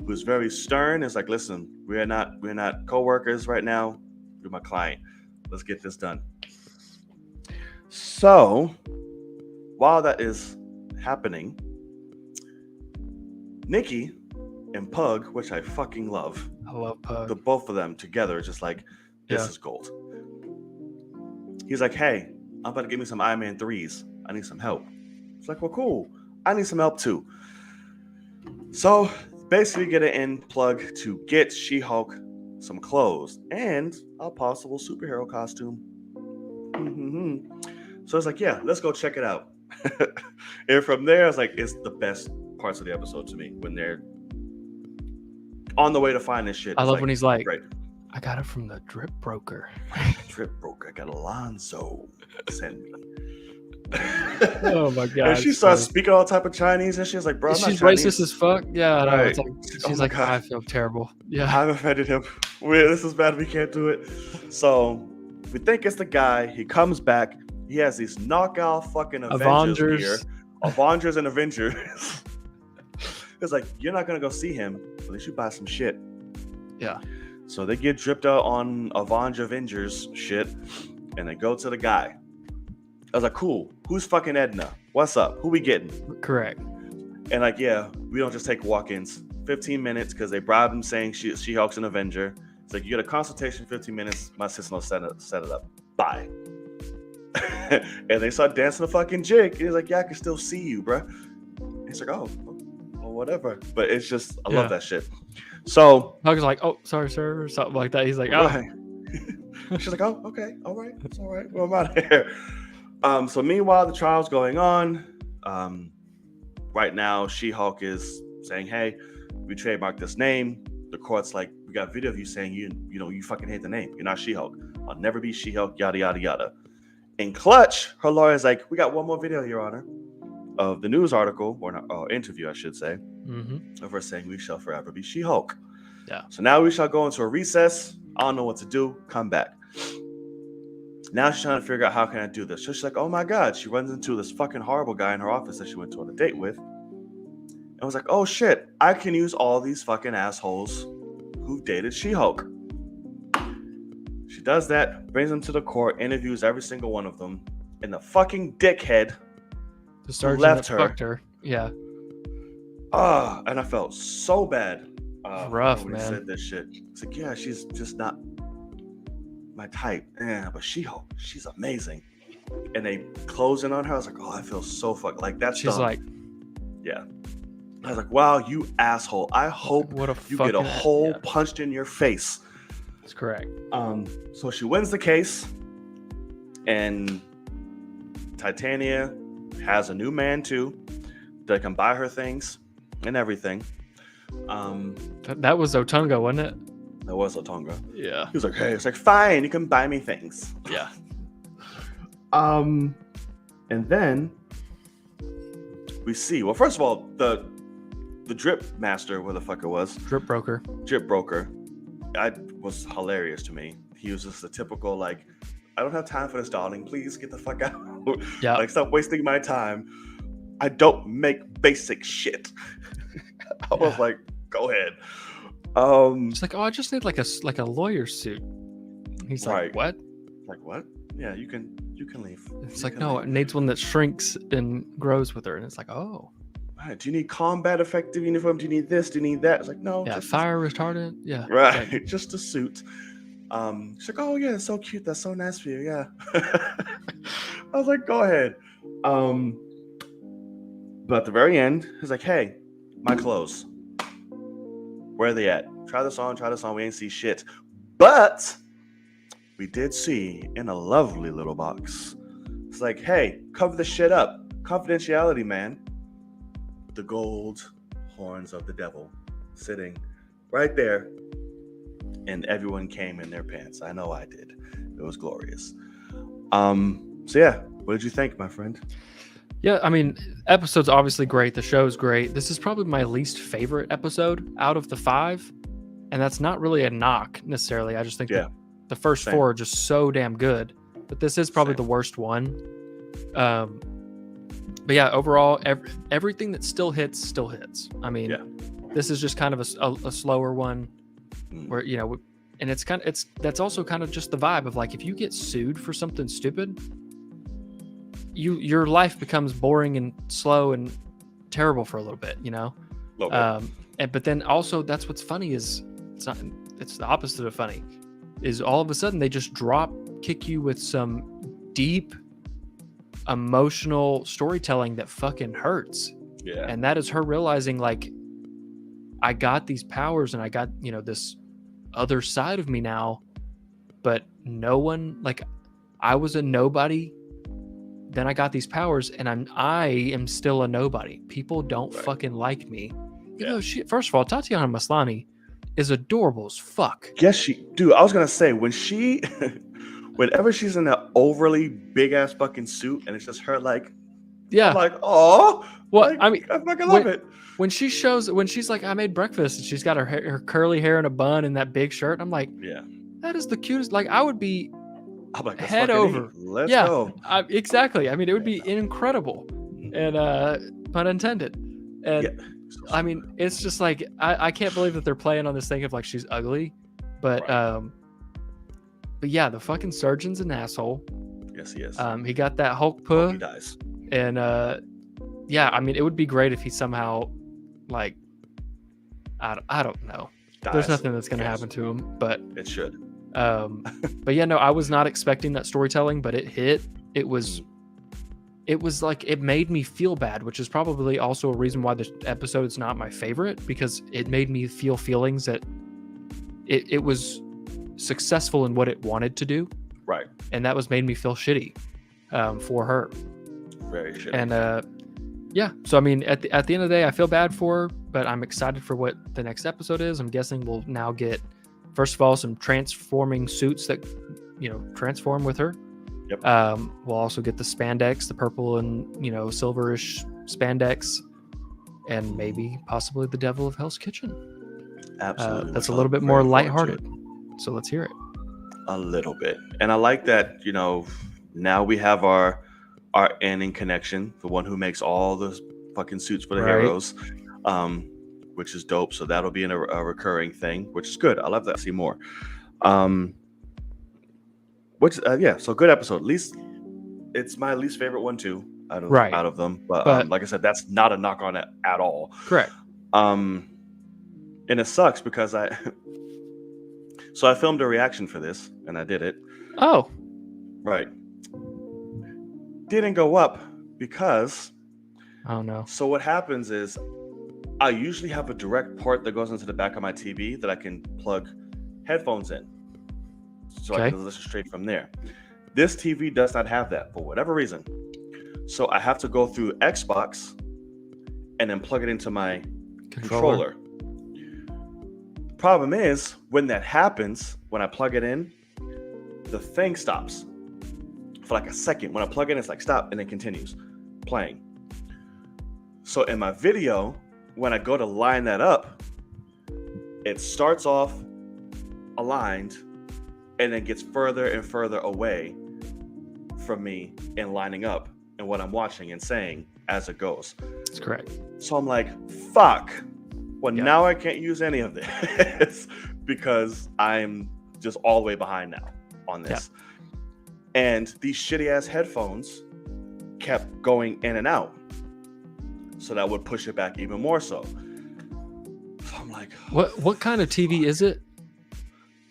who's very stern. Is like, "Listen, we're not co-workers right now. You're my client. Let's get this done." So while that is happening, Nikki and Pug, which I fucking love. I love Pug. The both of them together, just like, this Yeah. is gold. He's like, hey, I'm about to give me some Iron Man 3s. I need some help. It's like, well, cool. I need some help too. So basically get an end Plug to get She-Hulk some clothes and a possible superhero costume. So it's like, yeah, let's go check it out. And from there, it's like, it's the best parts of the episode to me when they're on the way to find this shit. I love when he's like, great. I got it from the drip broker. Drip broker. I got Alonzo send me. Oh my god! And she starts speaking all type of Chinese, and she's like, "Bro, I'm she's not racist Chinese. as fuck." Yeah, I know. Right. It's like, she's like, God. I feel terrible. Yeah, I've offended him. This is bad. We can't do it." So we think it's the guy. He comes back. He has these knockout fucking Avengers gear. Avengers and Avengers. It's like, you're not gonna go see him, at least you buy some shit. Yeah. So they get dripped out on Avengers shit, and they go to the guy. I was like, cool. Who's fucking Edna? What's up? Who we getting? Correct. And like, yeah, we don't just take walk-ins. 15 minutes because they bribed him saying She-Hulk's an Avenger. It's like, you get a consultation, 15 minutes. My assistant will set it up. Bye. And they start dancing the fucking jig. And he's like, yeah, I can still see you, bruh. And he's like, oh, well, whatever. But it's just, I love that shit. So Hug's like, oh, sorry, sir, or something like that. He's like, oh. Right. She's like, oh, okay, all right, it's all right. Well, I'm out of here. So meanwhile, the trial's going on. Right now, She-Hulk is saying, hey, we trademarked this name. The court's like, we got video of you saying you fucking hate the name. You're not She-Hulk. I'll never be She-Hulk, yada, yada, yada. In Clutch, her lawyer's like, we got one more video, Your Honor, of the news article, or interview, I should say, of her saying we shall forever be She-Hulk. Yeah. So now we shall go into a recess. I don't know what to do. Come back. Now she's trying to figure out, how can I do this? So she's like, oh my God. She runs into this fucking horrible guy in her office that she went on a date with. And was like, oh shit, I can use all these fucking assholes who dated She-Hulk. She does that, brings them to the court, interviews every single one of them. And the fucking dickhead The sergeant left that her. fucked her. Yeah. And I felt so bad. Rough, when man. he said this shit. It's like, yeah, she's just not my type. Yeah, but She-Hulk, she's amazing. And they close in on her. I was like, oh, I feel so fucked. Like, that's She's dumb. like, yeah. I was like, wow, you asshole. I hope what a you get a fucking hole yeah. punched in your face. That's correct. So she wins the case, and Titania has a new man too that can buy her things and everything. That was Otunga, wasn't it? That was Otunga. Yeah. He was like, hey, it's like, fine, you can buy me things. Yeah. And then we see, well, first of all, the drip master, where the fuck it was, Drip broker. drip broker, was hilarious to me. He was just the typical, like, I don't have time for this, darling. Please get the fuck out. Yeah. Like, stop wasting my time. I don't make basic shit. I was like, go ahead. She's like, oh, I just need like a lawyer suit. He's Right. like, what? Like, what? Yeah, you can leave. It's You like, can no, leave. it needs one that shrinks and grows with her. And it's like, oh, Right. Do you need combat effective uniform? Do you need this? Do you need that? It's like, no. yeah, just fire retardant. Yeah. Right, Like, just a suit. She's like, oh yeah, it's so cute. That's so nice for you. Yeah. I was like, go ahead. But at the very end, he's like, hey, my clothes. Where are they at? Try this on. We ain't see shit. But we did see in a lovely little box. It's like, hey, cover the shit up. Confidentiality, man. The gold horns of the devil sitting right there. And everyone came in their pants. I know I did. It was glorious. So yeah, what did you think, my friend? yeah, I mean, episode's obviously great. The show's great. This is probably my least favorite episode out of the 5. And that's not really a knock necessarily. I just think Yeah. the first Same. 4 are just so damn good. But this is probably Same. the worst one. But yeah, overall, everything that still hits. I mean, Yeah. this is just kind of a slower one Mm. where, and that's also kind of just the vibe of like, if you get sued for something stupid, your life becomes boring and slow and terrible for a little bit, Little bit. but then also that's what's funny is it's the opposite of funny. Is all of a sudden they just kick you with some deep emotional storytelling that fucking hurts. Yeah. And that is her realizing, like, I got these powers and I got, this other side of me now, but no one, like, I was a nobody. Then I got these powers and I am still a nobody. People don't fucking like me. First of all, Tatiana Maslany is adorable as fuck. Yes, dude, I was going to say, whenever she's in that overly big ass fucking suit and it's just her, like, yeah, I'm like, oh, well, like, I mean, I fucking love it. When she's like, I made breakfast, and she's got her curly hair in a bun and that big shirt, I'm like, yeah, that is the cutest. Like, I would be like, head over. Let's go. Exactly. I mean, it would be incredible, and pun intended. And Yeah. I mean, it's just like I can't believe that they're playing on this thing of like she's ugly, but yeah, the fucking surgeon's an asshole. Yes, he is. He got that Hulk puh. He dies. And yeah, I mean, it would be great if he somehow, like, I don't know. Dies. There's nothing that's gonna happen to him, but it should. But yeah, no, I was not expecting that storytelling, but it hit. It was like, it made me feel bad, which is probably also a reason why this episode is not my favorite, because it made me feel feelings that it was successful in what it wanted to do. Right. And that made me feel shitty for her. Very shitty. And yeah, so I mean, at the end of the day, I feel bad for her, but I'm excited for what the next episode is. I'm guessing we'll now get, first of all, some transforming suits that, transform with her. Yep. We'll also get the spandex, the purple and, silverish spandex, and maybe possibly the Devil of Hell's Kitchen. Absolutely. That's a little bit more lighthearted. So let's hear it. A little bit. And I like that, now we have our ending connection, the one who makes all the fucking suits for the heroes, which is dope. So that'll be a recurring thing, which is good. I love that. See more. So good episode. At least it's my least favorite one too, out of them. But like I said, that's not a knock on it at all. Correct. And it sucks because I filmed a reaction for this and I did it. Oh. Right. Didn't go up because. Oh no. So what happens is I usually have a direct port that goes into the back of my TV that I can plug headphones in. So I can listen straight from there. This TV does not have that for whatever reason. So I have to go through Xbox and then plug it into my controller. Problem is, when that happens, when I plug it in, the thing stops for like a second. When I plug in, it's like stop and it continues playing. So in my video, when I go to line that up, it starts off aligned and then gets further and further away from me in lining up and what I'm watching and saying as it goes. That's correct. So I'm like, fuck. Well, now I can't use any of this because I'm just all the way behind now on this. Yeah. And these shitty ass headphones kept going in and out. So that would push it back even more so. So I'm like, what kind of TV is it?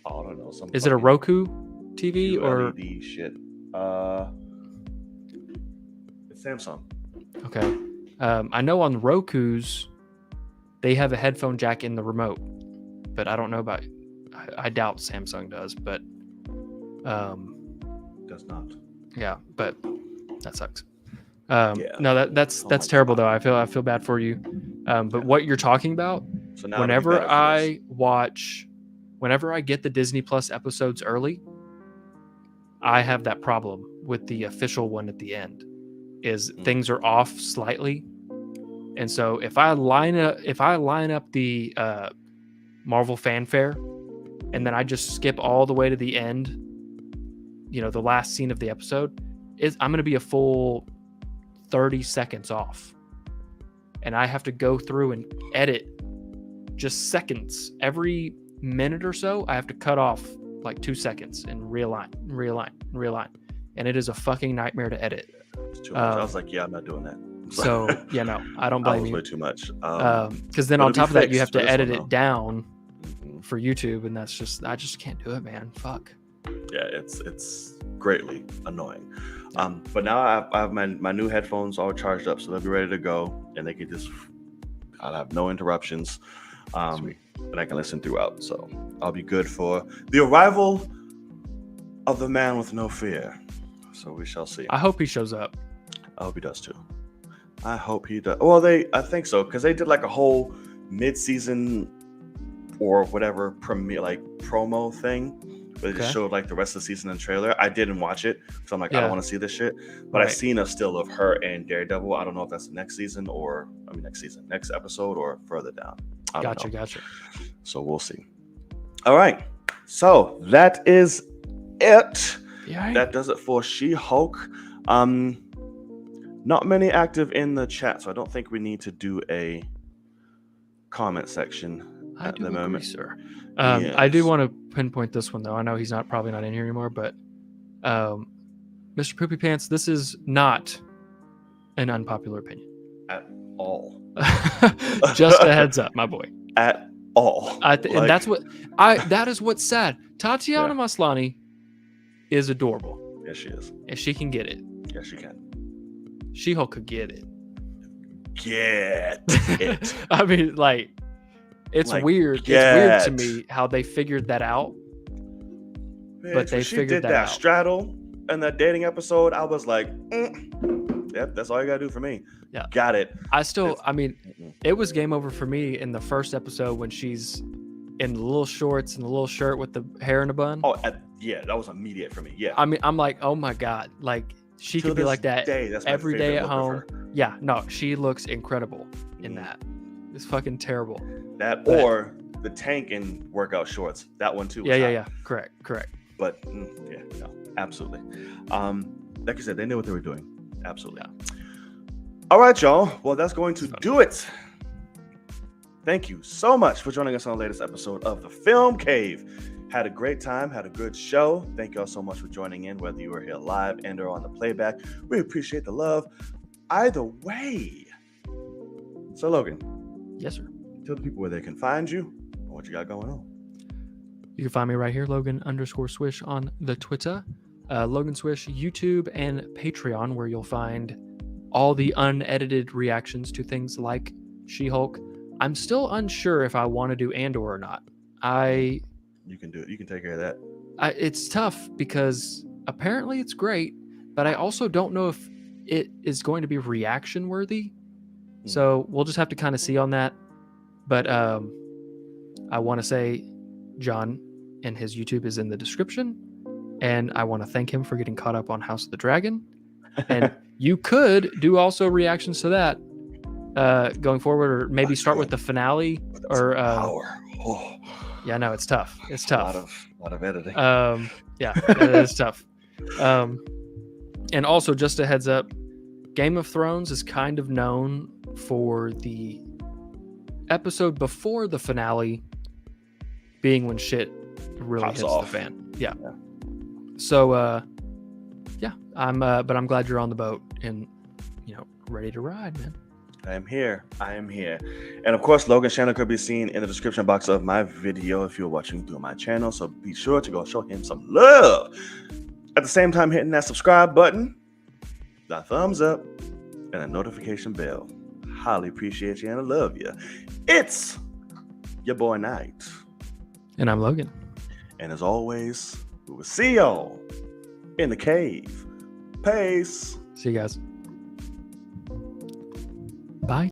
I don't know. Is it a Roku TV or LED shit? It's Samsung. Okay. I know on Roku's they have a headphone jack in the remote, but I don't know about. I doubt Samsung does, but does not. Yeah, but that sucks. No, that's terrible though. I feel bad for you. But what you're talking about, so now whenever I get the Disney Plus episodes early, I have that problem with the official one at the end. Is things are off slightly, and so if I line up the Marvel fanfare, and then I just skip all the way to the end, the last scene of the episode, I'm going to be a full 30 seconds off, and I have to go through and edit just seconds every minute or so. I have to cut off like 2 seconds and realign, and it is a fucking nightmare to edit. It's too much. I was like, I'm not doing that. So yeah, no, I don't That blame was you. way too much. Because then but on it'll be top of that, you fixed have for to this edit one, it though. down Mhm. for YouTube, and I just can't do it, man. Fuck. Yeah, it's greatly annoying. Yeah. But now I have my new headphones all charged up, so they'll be ready to go, and they can just I'll have no interruptions, Sweet. and I can listen throughout. So I'll be good for the arrival of the man with no fear. So we shall see. I hope he shows up. I hope he does too. I hope he does. Well, I think so, because they did like a whole mid-season or whatever promo thing, where they just Okay. showed like the rest of the season and trailer. I didn't watch it, so I'm like, I Yeah. don't want to see this shit. But I've Right. seen a still of her and Daredevil. I don't know if that's the next season next episode or further down. I don't know. Gotcha. So we'll see. All right. So that is it. Yeah. That does it for She-Hulk. Not many active in the chat, so I don't think we need to do a comment section I at do the agree, moment. sir. I do Yes. want to pinpoint this one though. I know he's probably not in here anymore, but Mr. Poopy Pants, this is not an unpopular opinion. At all. Just a heads up, my boy. At all. And that's that is what's sad. Tatiana Maslany is adorable, Yes, she is. and she can get it. Yes, she can. She-Hulk could get it. Get it. I mean, like, it's Like, weird. It's weird to get. me how they figured that out. Bitch, they when she figured did that that out. straddle in that dating episode, I was like, yep, that's all you gotta do for me. Yeah. Got it. I mean, Mm-mm. it was game over for me in the first episode when she's in the little shorts and the little shirt with the hair in a bun. Oh, yeah, that was immediate for me. Yeah. I mean, I'm like, oh my God. Like, she To could be this like that day, that's my every day favorite at look of home. her. Yeah, no, she looks incredible in Mm. that. It's fucking terrible. That But- or the tank in workout shorts. That one too. was Yeah. hot. Correct. But yeah, no, absolutely. Like I said, they knew what they were doing. Absolutely. All right, y'all. Well, that's going to do it. Thank you so much for joining us on the latest episode of the Film Cave. Had a great time, had a good show. Thank y'all so much for joining in, whether you were here live and or on the playback. We appreciate the love. Either way. So, Logan, Yes, sir. tell the people where they can find you and what you got going on. You can find me right here, Logan_Swish on the Twitter, Logan Swish, YouTube, and Patreon, where you'll find all the unedited reactions to things like She-Hulk. I'm still unsure if I want to do Andor or not. You can do it. You can take care of that. It's tough because apparently it's great, but I also don't know if it is going to be reaction worthy. So we'll just have to kind of see on that. But I want to say John and his YouTube is in the description, and I want to thank him for getting caught up on House of the Dragon. And you could do also reactions to that going forward, or maybe start with the finale. Or power. Oh, yeah, no, it's tough. It's a tough. lot of editing. Yeah, it is tough. And also, just a heads up, Game of Thrones is kind of known for the episode before the finale being when shit really Pops hits off. the fan. Yeah. So, yeah, but I'm glad you're on the boat and, ready to ride, man. I am here. And of course, Logan's channel could be seen in the description box of my video if you're watching through my channel. So be sure to go show him some love. At the same time, hitting that subscribe button, that thumbs up, and a notification bell. Highly appreciate you and I love you. It's your boy Knight. And I'm Logan. And as always, we will see y'all in the cave. Peace. See you guys. Bye.